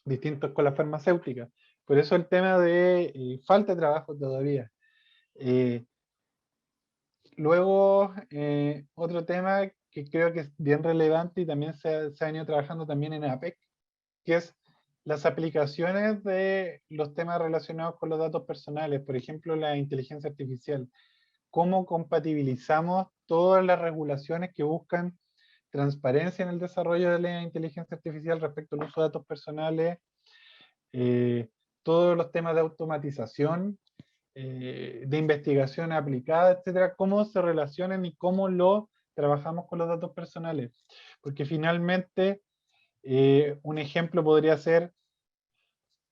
distinto con la farmacéutica. Por eso el tema de falta de trabajo todavía. Luego, otro tema que creo que es bien relevante y también se ha venido trabajando también en APEC, que es las aplicaciones de los temas relacionados con los datos personales, por ejemplo, la inteligencia artificial. ¿Cómo compatibilizamos todas las regulaciones que buscan transparencia en el desarrollo de la inteligencia artificial respecto al uso de datos personales? Todos los temas de automatización, de investigación aplicada, etcétera, cómo se relacionan y cómo lo trabajamos con los datos personales. Porque finalmente, un ejemplo podría ser,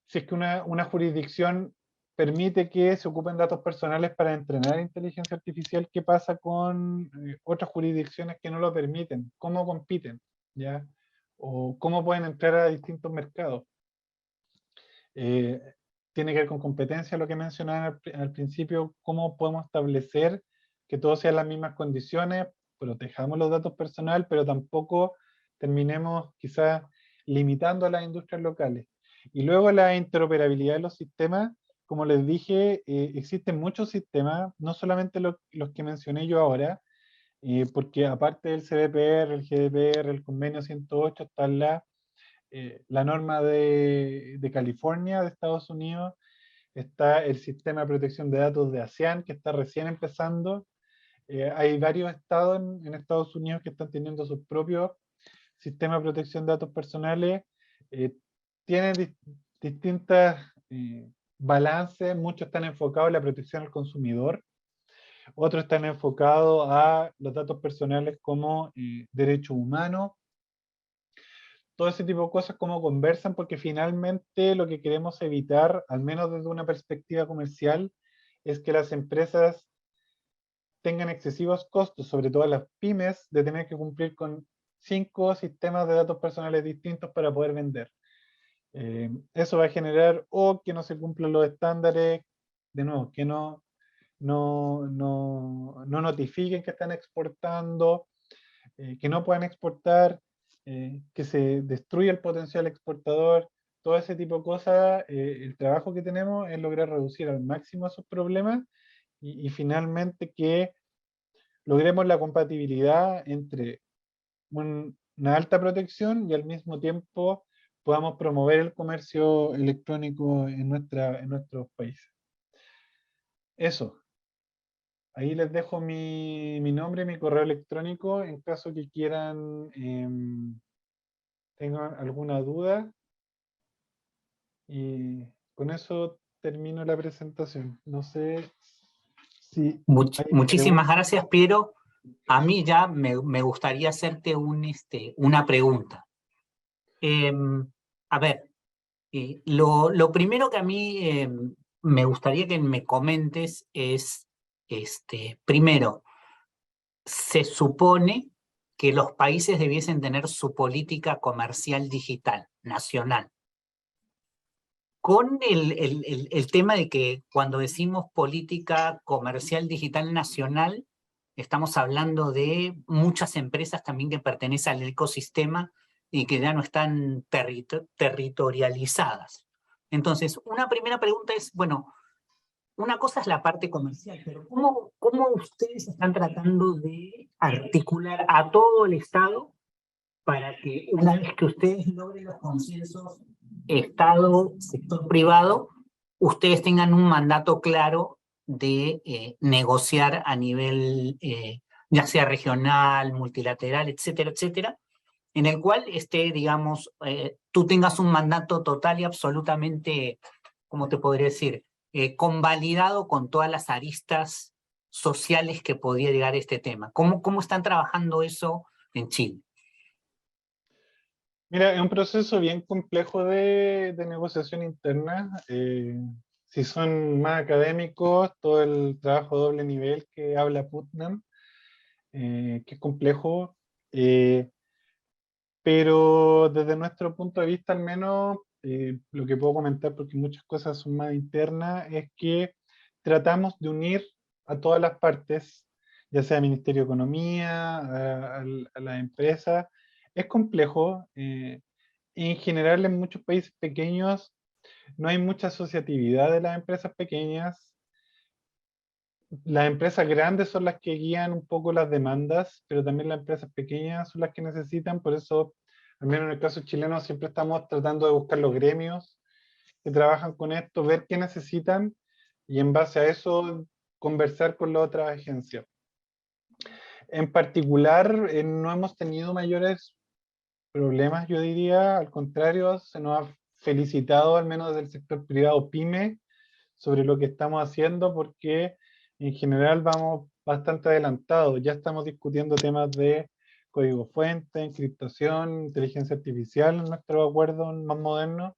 si es que una jurisdicción permite que se ocupen datos personales para entrenar inteligencia artificial, ¿qué pasa con otras jurisdicciones que no lo permiten? ¿Cómo compiten? ¿Ya? ¿O cómo pueden entrar a distintos mercados? Tiene que ver con competencia, lo que mencionaba al principio, cómo podemos establecer que todos sean las mismas condiciones, protejamos los datos personales, pero tampoco terminemos quizás limitando a las industrias locales. Y luego la interoperabilidad de los sistemas, como les dije, existen muchos sistemas, no solamente los que mencioné yo ahora, porque aparte del CBPR, el GDPR, el convenio 108, está la norma de California, de Estados Unidos, está el sistema de protección de datos de ASEAN, que está recién empezando, Hay varios estados en Estados Unidos que están teniendo sus propios sistemas de protección de datos personales. Tienen distintas balances, muchos están enfocados en la protección al consumidor, otros están enfocados a los datos personales como derechos humanos. Todo ese tipo de cosas, cómo conversan, porque finalmente lo que queremos evitar, al menos desde una perspectiva comercial, es que las empresas tengan excesivos costos, sobre todo las pymes, de tener que cumplir con 5 sistemas de datos personales distintos para poder vender. Eso va a generar o que no se cumplan los estándares, de nuevo, que no notifiquen que están exportando, que no puedan exportar, que se destruya el potencial exportador, todo ese tipo de cosas. El trabajo que tenemos es lograr reducir al máximo esos problemas y finalmente que logremos la compatibilidad entre una alta protección y al mismo tiempo podamos promover el comercio electrónico en nuestros países. Eso. Ahí les dejo mi nombre, mi correo electrónico, en caso que quieran, tengan alguna duda. Y con eso termino la presentación. No sé si hay Muchísimas preguntas. gracias, Piero. A mí ya me gustaría hacerte una pregunta. A ver, lo primero que a mí me gustaría que me comentes es, primero, se supone que los países debiesen tener su política comercial digital nacional. Con el tema de que cuando decimos política comercial digital nacional, estamos hablando de muchas empresas también que pertenecen al ecosistema y que ya no están territorializadas. Entonces, una primera pregunta es, bueno, una cosa es la parte comercial, pero ¿cómo ustedes están tratando de articular a todo el Estado para que una vez que ustedes logren los consensos Estado, sector privado, ustedes tengan un mandato claro de negociar a nivel ya sea regional, multilateral, etcétera, etcétera, en el cual digamos, tú tengas un mandato total y absolutamente, ¿cómo te podría decir? Convalidado con todas las aristas sociales que podría llegar a este tema. ¿Cómo están trabajando eso en Chile? Mira, es un proceso bien complejo de negociación interna. Si son más académicos, todo el trabajo doble nivel que habla Putnam, que es complejo. Pero desde nuestro punto de vista, al menos, lo que puedo comentar, porque muchas cosas son más internas, es que tratamos de unir a todas las partes, ya sea Ministerio de Economía, a la empresa. Es complejo. En general, en muchos países pequeños no hay mucha asociatividad de las empresas pequeñas. Las empresas grandes son las que guían un poco las demandas, pero también las empresas pequeñas son las que necesitan. Por eso, al menos en el caso chileno, siempre estamos tratando de buscar los gremios que trabajan con esto, ver qué necesitan y en base a eso conversar con las otras agencias. En particular, no hemos tenido mayores problemas, yo diría. Al contrario, se nos ha felicitado, al menos del sector privado PYME, sobre lo que estamos haciendo, porque en general vamos bastante adelantados. Ya estamos discutiendo temas de código fuente, encriptación, inteligencia artificial en nuestro acuerdo más moderno.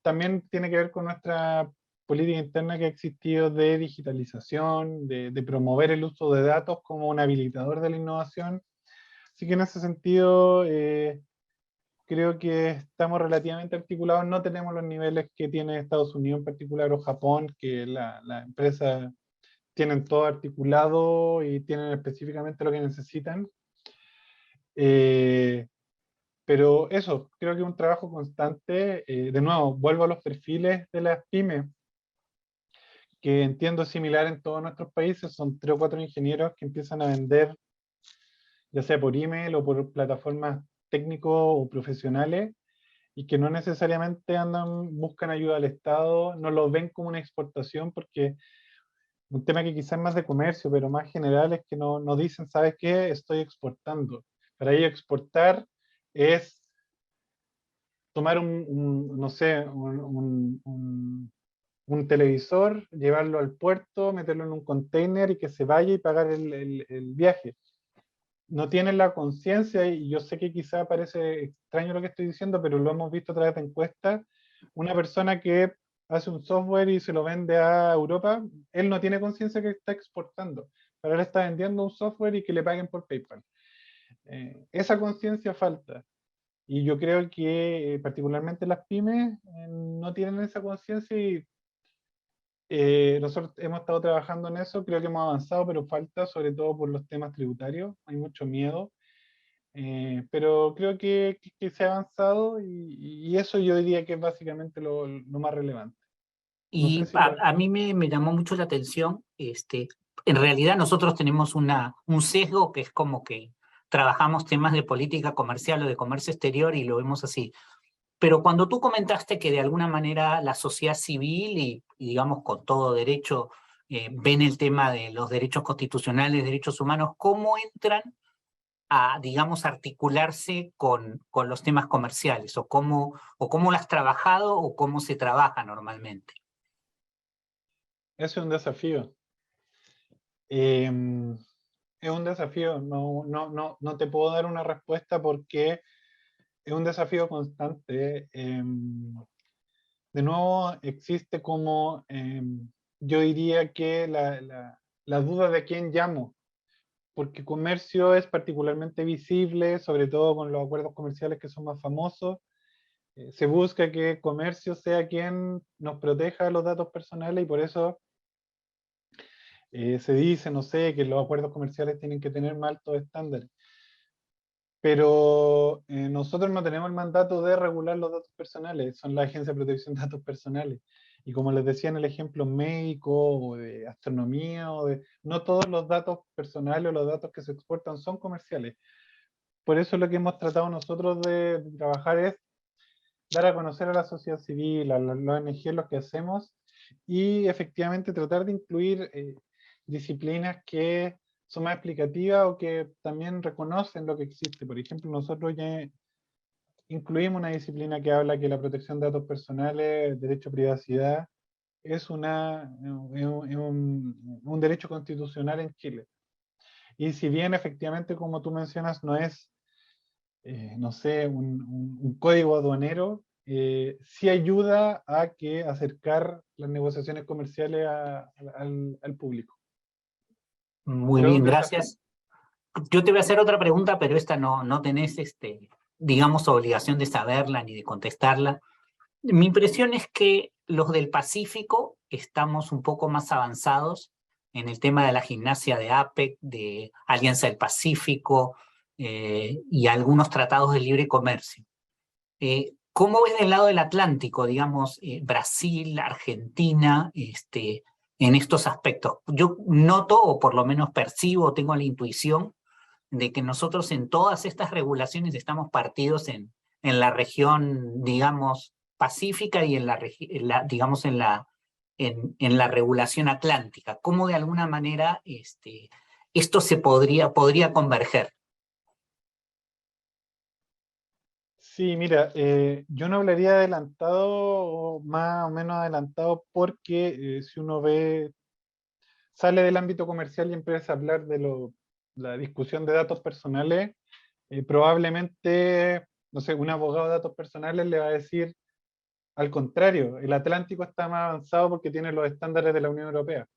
También tiene que ver con nuestra política interna que ha existido de digitalización, de promover el uso de datos como un habilitador de la innovación. Así que en ese sentido, creo que estamos relativamente articulados. No tenemos los niveles que tiene Estados Unidos en particular o Japón, que la empresa tienen todo articulado y tienen específicamente lo que necesitan. Pero eso, creo que es un trabajo constante. De nuevo, vuelvo a los perfiles de las pymes, que entiendo similar en todos nuestros países. Son 3 o 4 ingenieros que empiezan a vender, ya sea por email o por plataformas técnicos o profesionales, y que no necesariamente buscan ayuda al Estado, no lo ven como una exportación, porque un tema que quizás es más de comercio, pero más general es que no dicen, ¿sabes qué? Estoy exportando. Para ello exportar es tomar no sé, un televisor, llevarlo al puerto, meterlo en un container y que se vaya y pagar el viaje. No tienen la conciencia, y yo sé que quizá parece extraño lo que estoy diciendo, pero lo hemos visto a través de encuestas. Una persona que hace un software y se lo vende a Europa, él no tiene conciencia que está exportando. Para él está vendiendo un software y que le paguen por PayPal. Esa conciencia falta. Y yo creo que particularmente las pymes no tienen esa conciencia, y nosotros hemos estado trabajando en eso, creo que hemos avanzado, pero falta, sobre todo por los temas tributarios, hay mucho miedo, pero creo que se ha avanzado, y eso yo diría que es básicamente lo más relevante. No sé Y si lo... a mí me llamó mucho la atención, en realidad nosotros tenemos un sesgo que es como que trabajamos temas de política comercial o de comercio exterior y lo vemos así. Pero cuando tú comentaste que de alguna manera la sociedad civil y digamos con todo derecho ven el tema de los derechos constitucionales, derechos humanos, ¿cómo entran a, digamos, articularse con los temas comerciales? O cómo lo has trabajado o cómo se trabaja normalmente? Es un desafío. Eh, es un desafío, no te puedo dar una respuesta porque es un desafío constante. De nuevo, existe como, yo diría que la duda de quién llamo, porque comercio es particularmente visible, sobre todo con los acuerdos comerciales que son más famosos. Se busca que comercio sea quien nos proteja los datos personales, y por eso se dice, no sé, que los acuerdos comerciales tienen que tener más altos estándares. Pero nosotros no tenemos el mandato de regular los datos personales, son la Agencia de Protección de Datos Personales. Y como les decía en el ejemplo médico o de astronomía, no todos los datos personales o los datos que se exportan son comerciales. Por eso lo que hemos tratado nosotros de trabajar es dar a conocer a la sociedad civil, a los ONG, lo que hacemos, y efectivamente tratar de incluir disciplinas que son más explicativas o que también reconocen lo que existe. Por ejemplo, nosotros ya incluimos una disciplina que habla que la protección de datos personales, derecho a privacidad, es un derecho constitucional en Chile. Y si bien efectivamente, como tú mencionas, no es, no sé, un código aduanero, sí ayuda a que acercar las negociaciones comerciales al público. Muy Pero es bien, un desafío. gracias. Yo te voy a hacer otra pregunta, pero esta no tenés, digamos, obligación de saberla ni de contestarla. Mi impresión es que los del Pacífico estamos un poco más avanzados en el tema de la gimnasia de APEC, de Alianza del Pacífico y algunos tratados de libre comercio. ¿Cómo ves del lado del Atlántico, digamos, Brasil, Argentina, en estos aspectos? Yo noto, o por lo menos percibo, tengo la intuición de que nosotros en todas estas regulaciones estamos partidos en la región, digamos, pacífica y digamos, en la regulación atlántica. ¿Cómo de alguna manera esto podría converger? Sí, mira, yo no hablaría adelantado o más o menos adelantado porque si uno ve, sale del ámbito comercial y empieza a hablar de la discusión de datos personales, probablemente, no sé, un abogado de datos personales le va a decir, al contrario, el Atlántico está más avanzado porque tiene los estándares de la Unión Europea.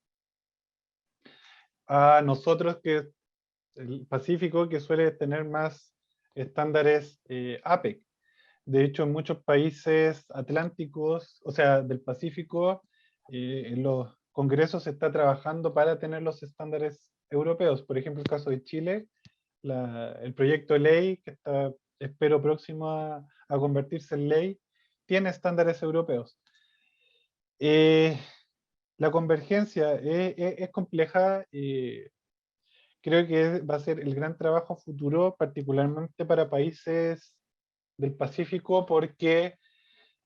A nosotros, que el Pacífico, que suele tener más estándares APEC. De hecho, en muchos países atlánticos, o sea, del Pacífico, en los congresos se está trabajando para tener los estándares europeos. Por ejemplo, el caso de Chile, el proyecto de ley, que está, espero, próximo a convertirse en ley, tiene estándares europeos. La convergencia es compleja. Creo que va a ser el gran trabajo futuro, particularmente para países del Pacífico porque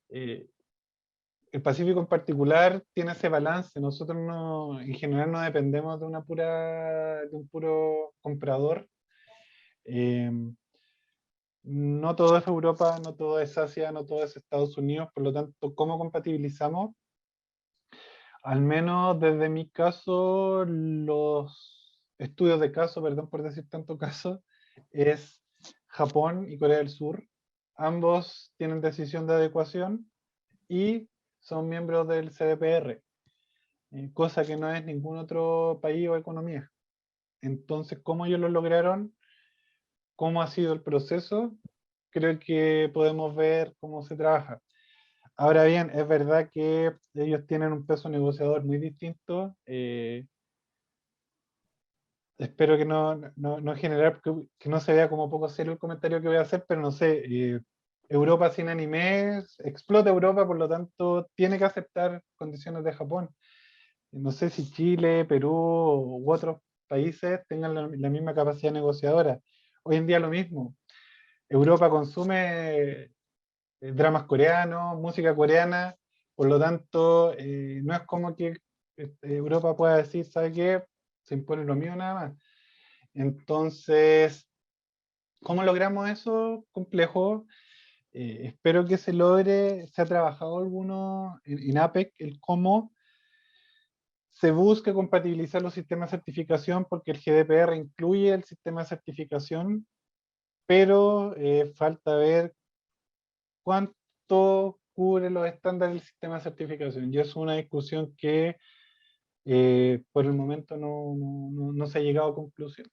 el Pacífico en particular tiene ese balance. Nosotros no, en general no dependemos de un puro comprador. Eh, no todo es Europa, no todo es Asia, no todo es Estados Unidos, por lo tanto, ¿cómo compatibilizamos? Al menos desde mi caso, los estudios de caso, perdón por decir tanto caso, es Japón y Corea del Sur. Ambos tienen decisión de adecuación y son miembros del CDPR, cosa que no es ningún otro país o economía. Entonces, ¿cómo ellos lo lograron? ¿Cómo ha sido el proceso? Creo que podemos ver cómo se trabaja. Ahora bien, es verdad que ellos tienen un peso negociador muy distinto. Espero que no generar, que no se vea como poco serio el comentario que voy a hacer, pero no sé, Europa sin anime, explota Europa, por lo tanto tiene que aceptar condiciones de Japón. No sé si Chile, Perú u otros países tengan la misma capacidad negociadora. Hoy en día lo mismo. Europa consume dramas coreanos, música coreana, por lo tanto, no es como que Europa pueda decir, ¿sabe qué? Se impone lo mío nada más. Entonces, ¿cómo logramos eso? Complejo. Espero que se logre, se ha trabajado alguno en APEC, el cómo se busca compatibilizar los sistemas de certificación, porque el GDPR incluye el sistema de certificación, pero falta ver cuánto cubre los estándares del sistema de certificación. Y es una discusión que por el momento no se ha llegado a conclusión.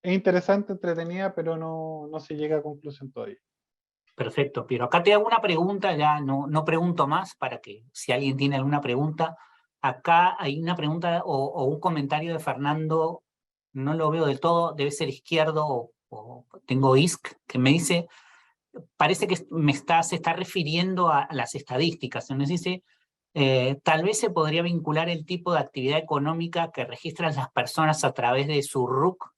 Es interesante, entretenida, pero no se llega a conclusión todavía. Perfecto, Piero. Acá te hago una pregunta, ya no pregunto más para que si alguien tiene alguna pregunta. Acá hay una pregunta o un comentario de Fernando, no lo veo del todo, debe ser izquierdo o tengo ISC, que me dice, parece que se está refiriendo a las estadísticas. Nos dice, tal vez se podría vincular el tipo de actividad económica que registran las personas a través de su RUC,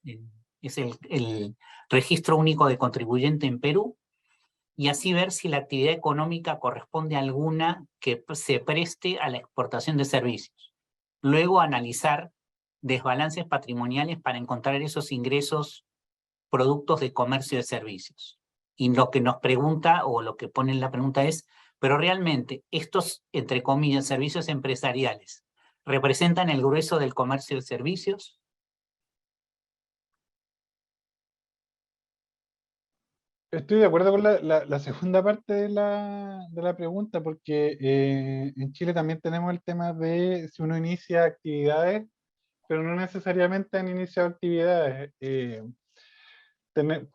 es el Registro Único de Contribuyente en Perú, y así ver si la actividad económica corresponde a alguna que se preste a la exportación de servicios. Luego analizar desbalances patrimoniales para encontrar esos ingresos productos de comercio de servicios. Y lo que nos pregunta, o lo que pone en la pregunta es, pero realmente estos, entre comillas, servicios empresariales, ¿representan el grueso del comercio de servicios? Estoy de acuerdo con la segunda parte de la pregunta, porque en Chile también tenemos el tema de si uno inicia actividades, pero no necesariamente han iniciado actividades.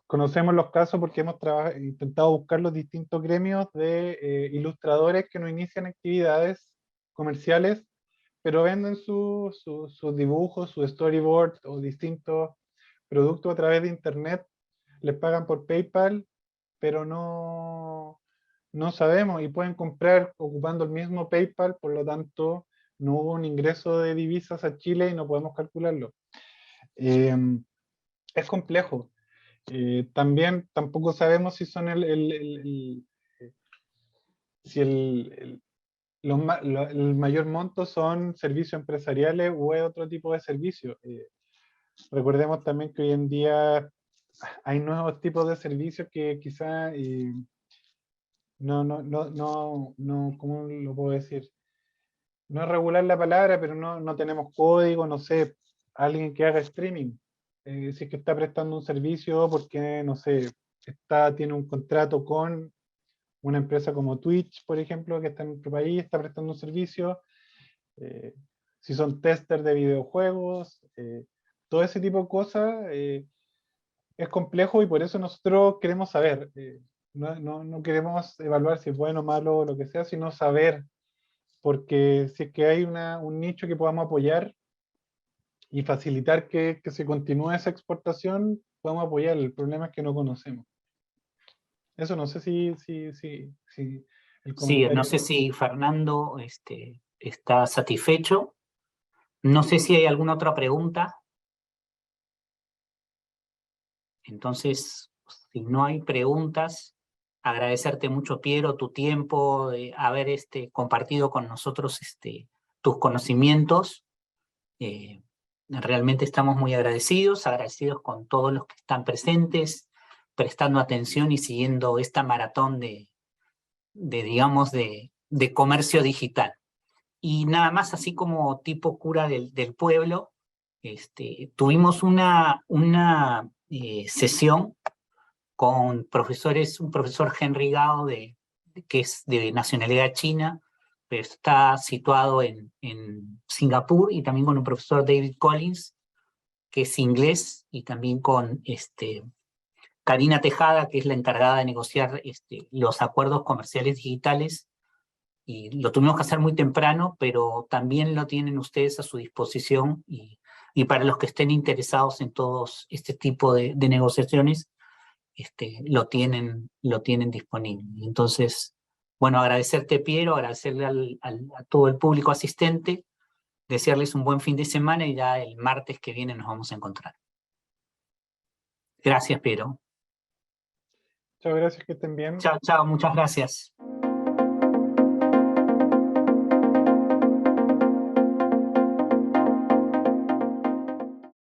Conocemos los casos porque hemos intentado buscar los distintos gremios de ilustradores que no inician actividades comerciales, pero venden sus dibujos, su storyboard o distintos productos a través de internet, les pagan por PayPal, pero no sabemos y pueden comprar ocupando el mismo PayPal, por lo tanto no hubo un ingreso de divisas a Chile y no podemos calcularlo. Es complejo. También tampoco sabemos si son si el mayor monto son servicios empresariales o es otro tipo de servicios. Recordemos también que hoy en día hay nuevos tipos de servicios que quizá ¿cómo lo puedo decir? No es regular la palabra, pero no tenemos código, no sé, alguien que haga streaming. Si es que está prestando un servicio porque, no sé, tiene un contrato con una empresa como Twitch, por ejemplo, que está en nuestro país, está prestando un servicio. eh, si son testers de videojuegos, todo ese tipo de cosas es complejo y por eso nosotros queremos saber. No queremos evaluar si es bueno o malo o lo que sea, sino saber, porque si es que hay un nicho que podamos apoyar y facilitar que se continúe esa exportación, podemos apoyar. El problema es que no conocemos. Eso no sé si el Sí, no comentario... sé si Fernando está satisfecho. No sé si hay alguna otra pregunta. Entonces, si no hay preguntas, agradecerte mucho, Piero, tu tiempo, de haber compartido con nosotros tus conocimientos. Realmente estamos muy agradecidos con todos los que están presentes, prestando atención y siguiendo esta maratón digamos, de comercio digital. Y nada más, así como tipo cura del pueblo, tuvimos una sesión con profesores, un profesor Henry Gao, que es de nacionalidad china, pero está situado en Singapur, y también con un profesor David Collins, que es inglés, y también con Karina Tejada, que es la encargada de negociar los acuerdos comerciales digitales, y lo tuvimos que hacer muy temprano, pero también lo tienen ustedes a su disposición, y para los que estén interesados en todos este tipo de negociaciones, lo tienen disponible. Entonces, bueno, agradecerte, Piero, agradecerle a todo el público asistente, desearles un buen fin de semana, y ya el martes que viene nos vamos a encontrar. Gracias, Piero. Muchas gracias, que estén bien. Chao, chao, muchas gracias.